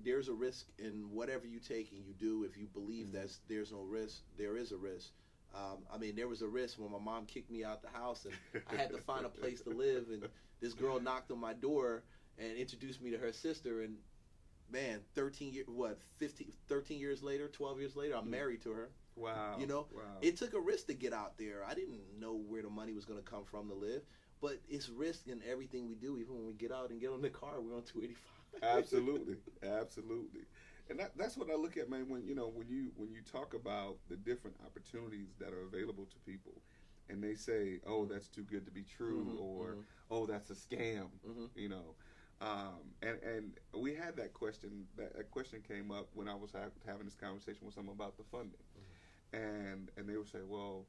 There's a risk in whatever you take and you do. If you believe that there's no risk, there is a risk. I mean, there was a risk when my mom kicked me out the house and I had to find a place to live. And this girl knocked on my door and introduced me to her sister. And man, 13 years later, 12 years later, I'm married to her. Wow. You know, wow. It took a risk to get out there. I didn't know where the money was going to come from to live. but it's risk in everything we do. Even when we get out and get on the car, we're on 285. Absolutely, absolutely. And that's what I look at, man. When you talk about the different opportunities that are available to people, and they say, "Oh, that's too good to be true," or "Oh, that's a scam," you know. And we had that question. That question came up when I was having this conversation with someone about the funding, and they would say, "Well,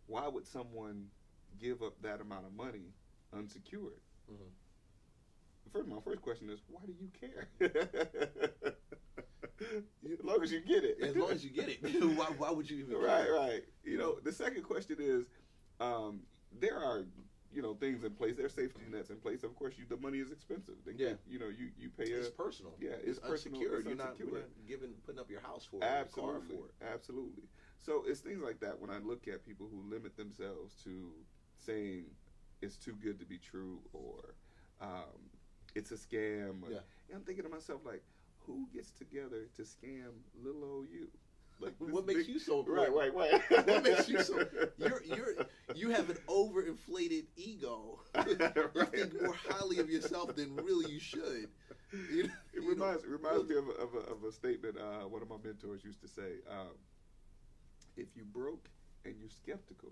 why would someone give up that amount of money unsecured?" My first question is, why do you care? As long as you get it. As long as you get it. Why would you even care? Right. You know, the second question is, there are, things in place. There are safety nets in place. Of course, the money is expensive. You pay. It's personal. Yeah, it's personal. Unsecured. It's You're not putting up your house for it. Absolutely. Or car for it. Absolutely. So it's things like that when I look at people who limit themselves to saying it's too good to be true, or it's a scam. Or, I'm thinking to myself, like, who gets together to scam little old you? Like, what makes you so important? Right. What makes you so? You have an overinflated ego. You think more highly of yourself than really you should. It reminds me of a statement one of my mentors used to say. If you broke and you're skeptical,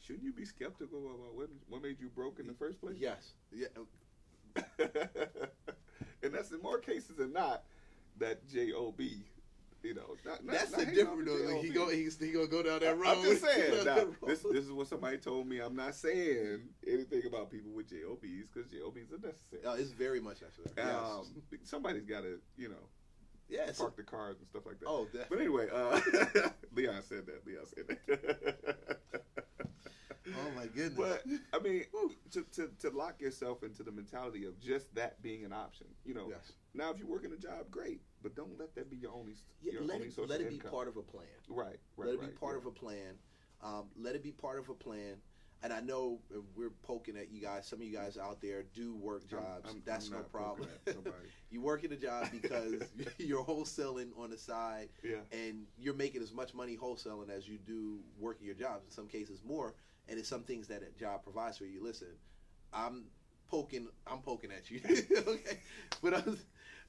shouldn't you be skeptical about what made you broke in the first place? Yes. Yeah. And that's in more cases than not that J-O-B, that's the difference. He gonna go down that road. I'm just saying. Now, this is what somebody told me. I'm not saying anything about people with J-O-Bs, because J-O-Bs are necessary. It's very much necessary. Somebody's got to, park the cars and stuff like that. Oh, definitely. But anyway, Leon said that. Oh my goodness! But I mean, to lock yourself into the mentality of just that being an option, Yes. Now, if you work in a job, great, but don't let that be your only source let of it be income. part of a plan. Right. Let it be part of a plan. Let it be part of a plan. And I know we're poking at you guys. Some of you guys out there do work jobs. That's no problem. You work in a job because you're wholesaling on the side, and you're making as much money wholesaling as you do working your jobs. In some cases, more. And it's some things that a job provides for you. Listen, I'm poking at you, okay? But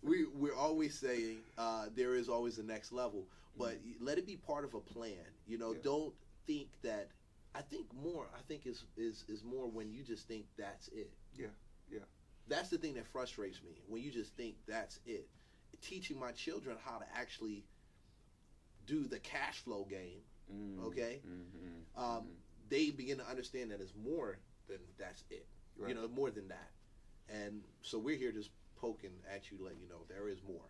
we're always saying there is always a next level, but let it be part of a plan. Don't think that. I think is more when you just think that's it. Yeah. That's the thing that frustrates me, when you just think that's it. Teaching my children how to actually do the cash flow game, okay? They begin to understand that it's more than that's it. Right. More than that. And so we're here just poking at you to let you know there is more,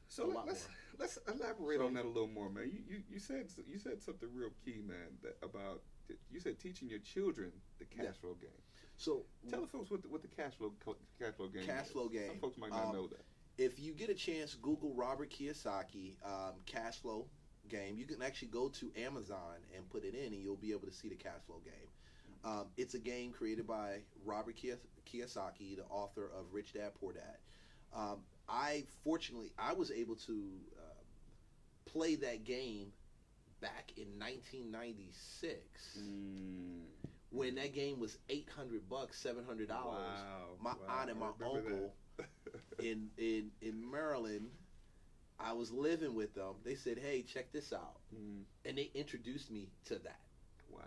So let's elaborate on that a little more, man. You said something real key, man, you said teaching your children the cash flow game. So tell the folks what the cash flow game is. Cash flow game. Some folks might not know that. If you get a chance, Google Robert Kiyosaki cash flow game. You can actually go to Amazon and put it in, and you'll be able to see the cash flow game. It's a game created by Robert Kiyosaki, the author of Rich Dad Poor Dad. I was able to play that game back in 1996 when that game was $800, $700. Wow. My aunt and my uncle in Maryland, I was living with them. They said, "Hey, check this out," and they introduced me to that. Wow.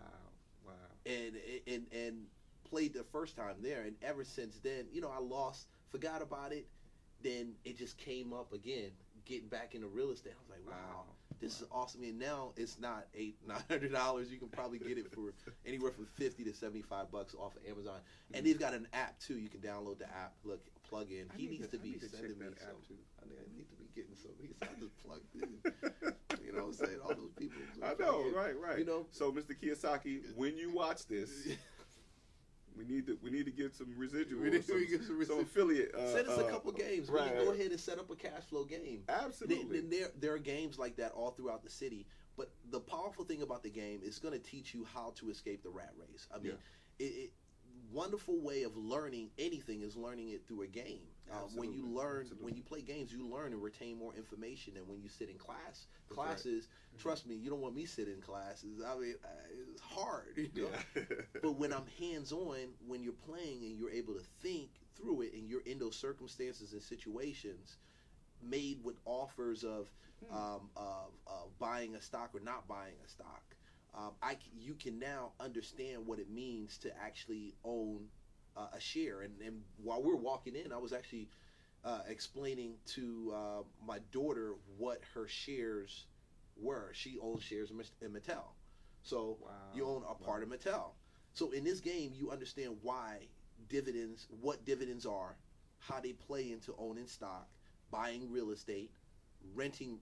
And played the first time there, and ever since then, I forgot about it. Then it just came up again, getting back into real estate. I was like, wow, this is awesome. And now it's not $900. You can probably get it for anywhere from $50 to $75 off of Amazon. And they've got an app too. You can download the app, plug in. He needs to be sending me some. I need to be getting some. I just plugged in. You know what I'm saying? All those people. I know, right. So, Mr. Kiyosaki, when you watch this, we need to get some residual. We need to get some affiliate. Send us a couple games. We can go ahead and set up a cash flow game. Absolutely. Then there are games like that all throughout the city. But the powerful thing about the game is going to teach you how to escape the rat race. I mean, wonderful way of learning anything is learning it through a game. When you learn, when you play games, you learn and retain more information than when you sit in classes. Right. Trust me, you don't want me sitting in classes. I mean, it's hard, you know? Yeah. But when I'm hands-on, when you're playing and you're able to think through it and you're in those circumstances and situations made with offers of buying a stock or not buying a stock, you can now understand what it means to actually own a share. And while we were walking in, I was actually explaining to my daughter what her shares were. She owns shares in Mattel. So you own a part of Mattel. So in this game, you understand why dividends, what dividends are, how they play into owning stock, buying real estate, renting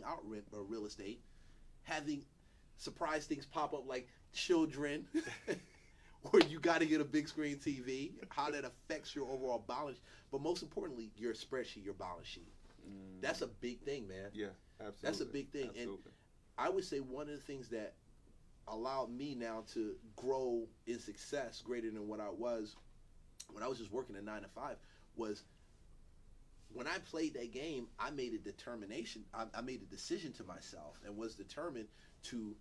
out real estate, having surprise things pop up like children, or you got to get a big screen TV, how that affects your overall balance, but most importantly, your spreadsheet, your balance sheet. That's a big thing, man. Yeah, absolutely. That's a big thing. Absolutely. And I would say one of the things that allowed me now to grow in success greater than what I was when I was just working a 9 to 5 was when I played that game, I made a determination. I made a decision to myself and was determined to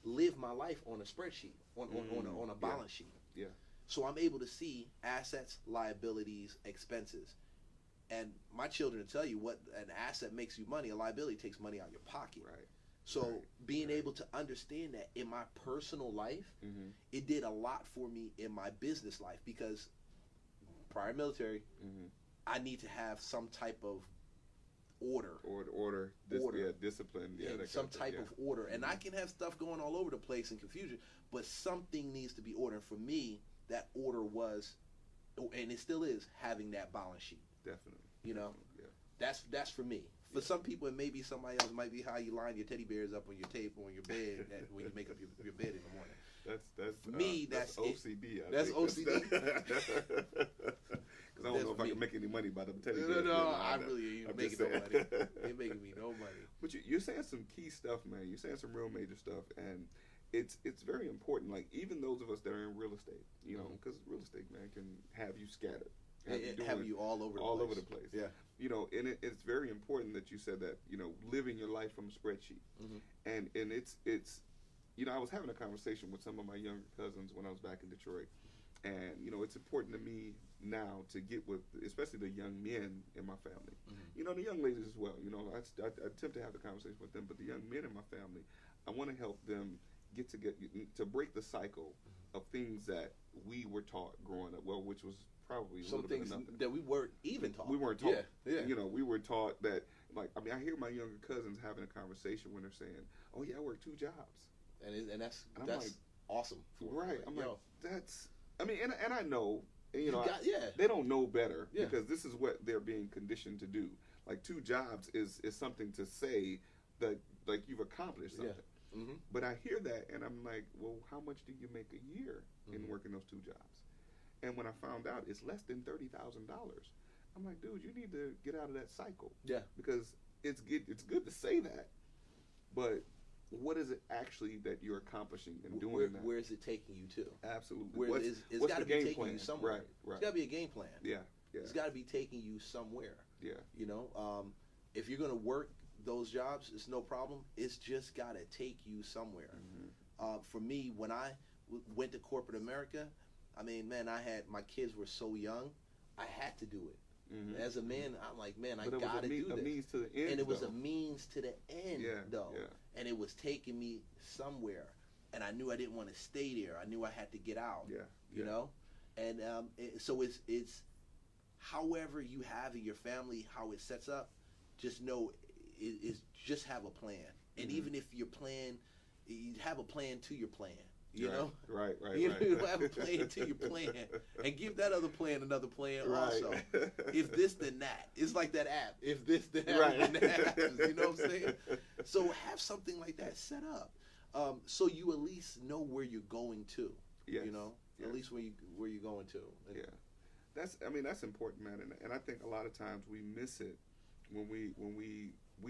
live my life on a spreadsheet, on a balance sheet. Yeah. So I'm able to see assets, liabilities, expenses. And my children tell you what an asset makes you money, a liability takes money out of your pocket. Right. So being able to understand that in my personal life, it did a lot for me in my business life because prior military, I need to have some type of order. Discipline. Yeah, some type of order. And I can have stuff going all over the place and confusion, but something needs to be ordered. For me, that order was, and it still is, having that balance sheet. Definitely. You know? Yeah. That's for me. For some people, it may be somebody else. It might be how you line your teddy bears up on your table on your bed when you make up your bed in the morning. That's OCD. That's OCD. Because I don't know if I can make any money by them teddy bears. No, I really ain't making no money. Ain't making me no money. But you're saying some key stuff, man. You're saying some real major stuff, and it's very important. Like even those of us that are in real estate, you know, because real estate, man, can have you scattered. Have you all over the place. Yeah. You know, and it's very important that you said that, you know, living your life from a spreadsheet. And it's you know, I was having a conversation with some of my younger cousins when I was back in Detroit. And, you know, it's important to me now to get with, especially the young men in my family. You know, the young ladies as well. You know, I attempt to have the conversation with them, but the young men in my family, I want to help them to break the cycle of things that we were taught growing up, well, which was probably some things that we weren't even taught. We weren't taught. Yeah. You know, we were taught that, like, I mean, I hear my younger cousins having a conversation when they're saying, "Oh yeah, I work 2 jobs," and that's like, awesome. Right. I'm like, that's. I mean, and I know, you know, yeah. They don't know better because this is what they're being conditioned to do. Like 2 jobs is something to say that like you've accomplished something. Yeah. But I hear that and I'm like, well, how much do you make a year in working those 2 jobs? And when I found out it's less than $30,000, I'm like, dude, you need to get out of that cycle. Yeah. Because it's good to say that, but what is it actually that you're accomplishing and doing that? Where is it taking you to? Absolutely. It's got to be taking you somewhere. Right. It's got to be a game plan. Yeah. It's got to be taking you somewhere. Yeah. You know, if you're going to work those jobs, it's no problem. It's just got to take you somewhere. For me, when I went to corporate America, I mean, man, my kids were so young, I had to do it. As a man, I'm like, man, I got to do this. A means to the end, and it was a means to the end, though. Yeah. And it was taking me somewhere. And I knew I didn't want to stay there. I knew I had to get out. Yeah. You know? And so it's however you have in your family, how it sets up, just know is just have a plan. And even if your plan, you have a plan to your plan. You know? Right. You have a plan to your plan. And give that other plan another plan also. If this, then that. It's like that app. If this, then that happens. You know what I'm saying? So have something like that set up. So you at least know where you're going to. Yes. You know? At least where you're going to. Yeah. That's important, man. And I think a lot of times we miss it when we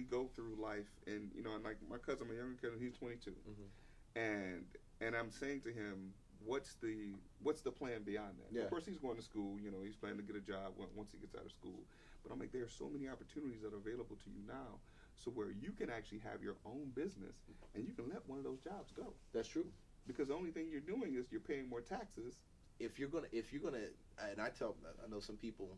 go through life, and you know, and like my younger cousin, he's 22. And I'm saying to him, what's the plan beyond that? Yeah. Of course, he's going to school. You know, he's planning to get a job once he gets out of school. But I'm like, there are so many opportunities that are available to you now, so where you can actually have your own business and you can let one of those jobs go. That's true. Because the only thing you're doing is you're paying more taxes. If you're gonna, and I know some people,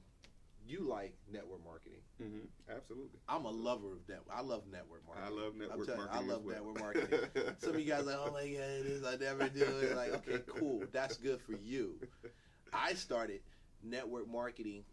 you like network marketing. Mm-hmm. Absolutely. I'm a lover of network. I love network marketing. I love network marketing. I love network marketing. Some of you guys are like, oh my God, it is. I never do it. Like, okay, cool. That's good for you. I started network marketing.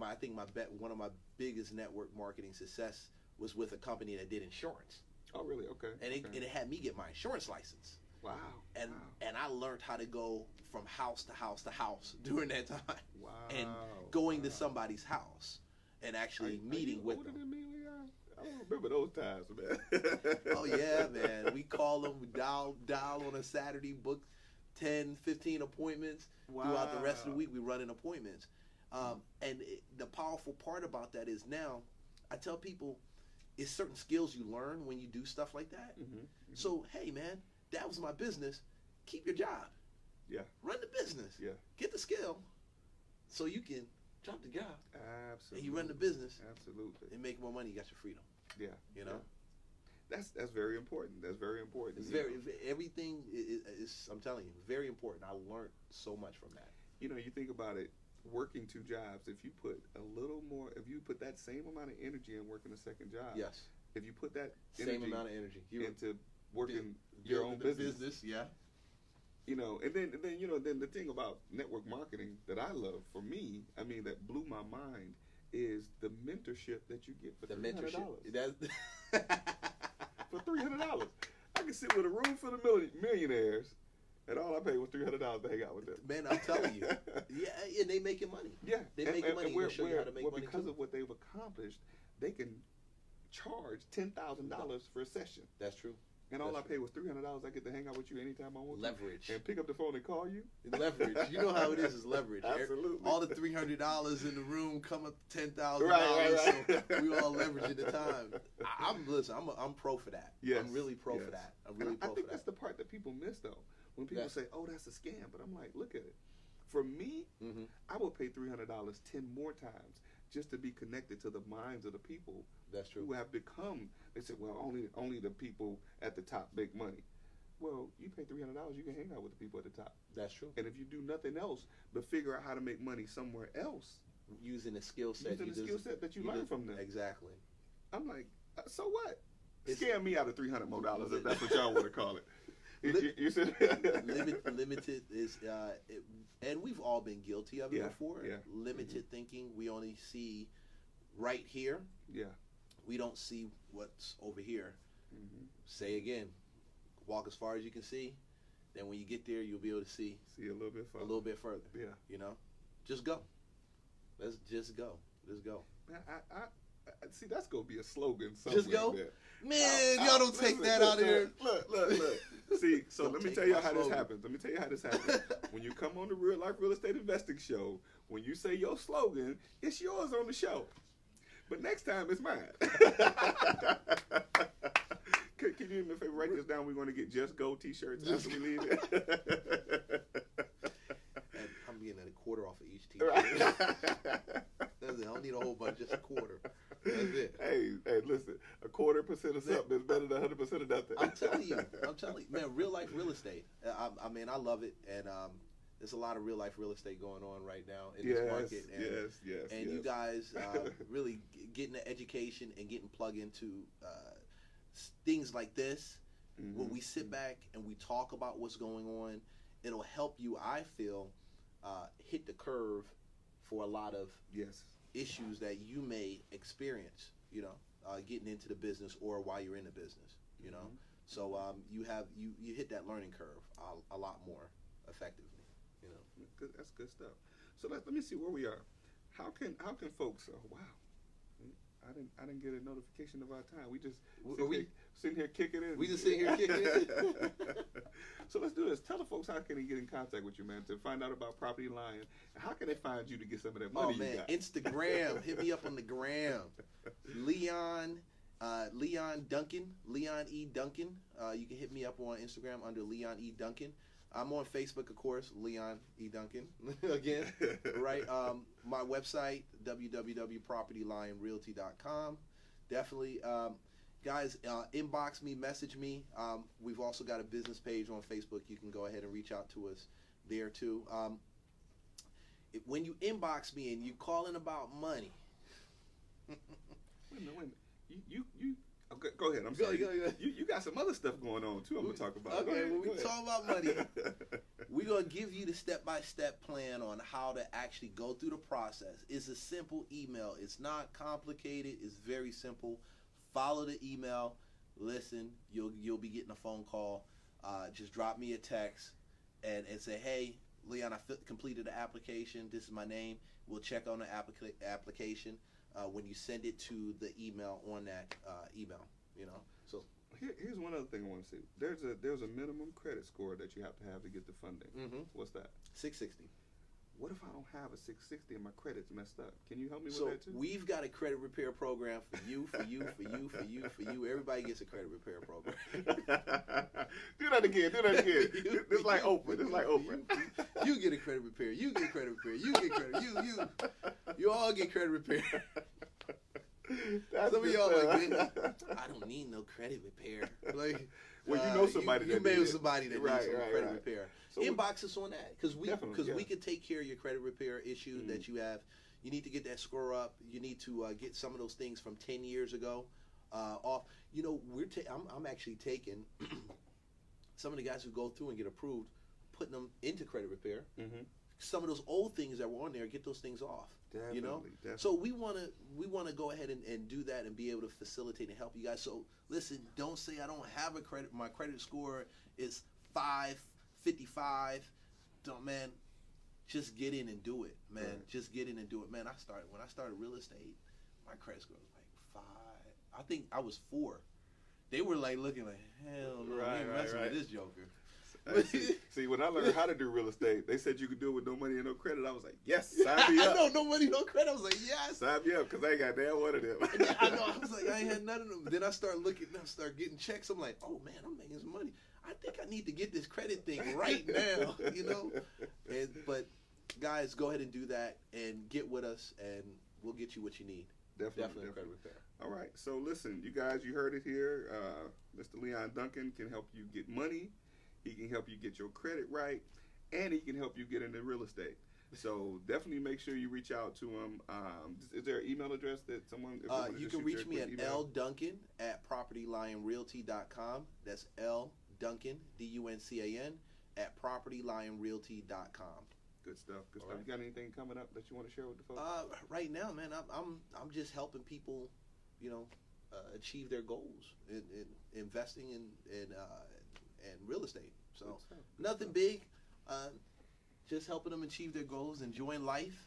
I think one of my biggest network marketing success was with a company that did insurance. Oh, really? Okay. And okay. it had me get my insurance license. Wow. And I learned how to go from house to house to house during that time. Wow. And going to somebody's house and actually meeting with them. Than me, Leon? I don't remember those times, man. Oh yeah, man. We call them, we dial on a Saturday, book 10, 15 appointments. Wow. Throughout the rest of the week, we run in appointments. The powerful part about that is now, I tell people, it's certain skills you learn when you do stuff like that. Mm-hmm. Mm-hmm. So, hey, man, that was my business. Keep your job. Yeah. Run the business. Yeah. Get the skill so you can drop the job. Absolutely. And you run the business. Absolutely. And make more money. You got your freedom. Yeah. You know? Yeah. That's very important. That's very important. It's everything is, I'm telling you, very important. I learned so much from that. You know, you think about it, working two jobs, if you put that same amount of energy in working a second job. Yes. If you put that same amount of energy into working your own business. Yeah. You know, and then the thing about network marketing that I love, for me, I mean, that blew my mind, is the mentorship that you get for $300. For $300, I can sit with a room full of millionaires, and all I paid was $300 to hang out with them. Man, I'm telling you, yeah, and they making money. Yeah, they making money. And show you how to make money because too. of what they've accomplished, they can charge $10,000 for a session. That's true. And all I paid was $300. I get to hang out with you anytime I want. Leverage. And pick up the phone and call you. Leverage. You know how it is leverage. Absolutely. All the $300 in the room come up to $10,000. Right. So we all leveraging the time. I'm pro for that. Yes. I'm really pro for that. I'm really pro for that. I think that's the part that people miss, though. When people say, "Oh, that's a scam," but I'm like, look at it. For me, I would pay $300 10 more times just to be connected to the minds of the people. That's true. Who have become. They said, "Well, only the people at the top make money." Well, you pay $300, you can hang out with the people at the top. That's true. And if you do nothing else but figure out how to make money somewhere else, using the skill set, that you learn from them. Exactly. I'm like, so what? Scam me out of $300 more if that's what y'all want to call it. You said limited is, and we've all been guilty of it before. Yeah. Limited thinking. We only see right here. Yeah. We don't see what's over here. Say again, walk as far as you can see. Then when you get there, you'll be able to see a little bit further. Yeah. You know, just go. Let's just go. Let's go. Man, I see. That's gonna be a slogan. Just go. There. Man, y'all don't take that out of here. Look. See, so let me tell you how this happens. When you come on the Real Life Real Estate Investing Show, when you say your slogan, it's yours on the show. But next time, it's mine. Can you do me a favor? Write this down. We're going to get Just Go t-shirts after we leave it. And I'm getting a quarter off of each t-shirt. That's it. I don't need a whole bunch, just a quarter. That's it. Hey, listen. 0.25% of something is better than 100% of nothing. I'm telling you, man. Real life real estate. I mean, I love it, and there's a lot of real life real estate going on right now in this market. And, yes. You guys really getting the education and getting plugged into things like this. When we sit back and we talk about what's going on, it'll help you, I feel, hit the curve for a lot of issues that you may experience, you know, getting into the business or while you're in the business, you know. So you hit that learning curve a lot more effectively, you know. That's good stuff. So let me see where we are. How can folks? Oh wow, I didn't get a notification of our time. We just sitting here kicking it. We just sitting here kicking it. So let's do this. Tell the folks how can they get in contact with you, man, to find out about Property Lion. And how can they find you to get some of that money you got? Oh, man, Instagram. Hit me up on the gram. Leon Leon Duncan, Leon E. Duncan. You can hit me up on Instagram under Leon E. Duncan. I'm on Facebook, of course, Leon E. Duncan. Again, right? My website, www.propertylionrealty.com. Definitely, guys, inbox me, message me. We've also got a business page on Facebook. You can go ahead and reach out to us there, too. When you inbox me and you calling about money. Wait a minute. You okay, go ahead. I'm sorry. Go. You got some other stuff going on too. I'm gonna talk about. Okay, when we talk about money, we're gonna give you the step-by-step plan on how to actually go through the process. It's a simple email. It's not complicated. It's very simple. Follow the email. Listen, you'll be getting a phone call. Just drop me a text and say, hey, Leon, I completed the application. This is my name. We'll check on the application. When you send it to the email on that email, So here's one other thing I want to say. There's a minimum credit score that you have to get the funding. Mm-hmm. What's that? 660. What if I don't have a 660 and my credit's messed up? Can you help me with So that too? we've got a credit repair program for you. Everybody gets a credit repair program. Do that again. It's like Oprah. You get a credit repair. You get credit repair. You get credit. You all get credit repair. Some of y'all like, I don't need no credit repair. Like, well, you know somebody you that may needs have somebody that needs some credit repair. So Inbox us on that because we yeah. can take care of your credit repair issue that you have. You need to get that score up. You need to get some of those things from 10 years ago off. I'm actually taking some of the guys who go through and get approved, putting them into credit repair. Mm-hmm. Some of those old things that were on there, get those things off. Definitely. So we want to go ahead and do that and be able to facilitate and help you guys. So listen, don't say I don't have a credit. My credit score is 555. Don't, man. Just get in and do it, man. Right. Just get in and do it, man. When I started real estate, my credit score was like 5. I think I was 4. They were like looking like, hell no, we ain't messing with this joker. See, when I learned how to do real estate, they said you could do it with no money and no credit. I was like, yes, sign me up. No money, no credit. I was like, yes. Sign me up because I ain't got damn one of them. Yeah, I know. I was like, I ain't had none of them. Then I start getting checks. I'm like, oh man, I'm making some money. I think I need to get this credit thing right now, But guys, go ahead and do that and get with us, and we'll get you what you need. Definitely. Credit repair. All right. So listen, you guys, you heard it here. Mr. Leon Duncan can help you get money. He can help you get your credit right, and he can help you get into real estate. So definitely make sure you reach out to him. Is there an email address that someone? You can reach me at lduncan@propertylionrealty.com. That's lduncan DUNCAN @propertylionrealty.com. Good stuff. Good stuff. Right. You got anything coming up that you want to share with the folks? Right now, man, I'm just helping people, achieve their goals in investing in real estate. So nothing big, just helping them achieve their goals, enjoying life,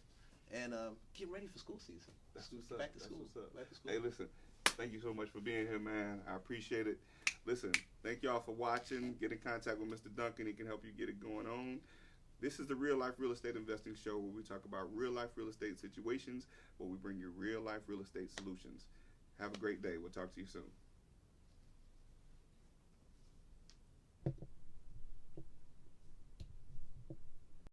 and getting ready for school season. That's what's up. Back to school. Back to school. Hey, listen, thank you so much for being here, man. I appreciate it. Listen, thank y'all for watching. Get in contact with Mr. Duncan. He can help you get it going on. This is the Real Life Real Estate Investing Show, where we talk about real life real estate situations, where we bring you real life real estate solutions. Have a great day. We'll talk to you soon.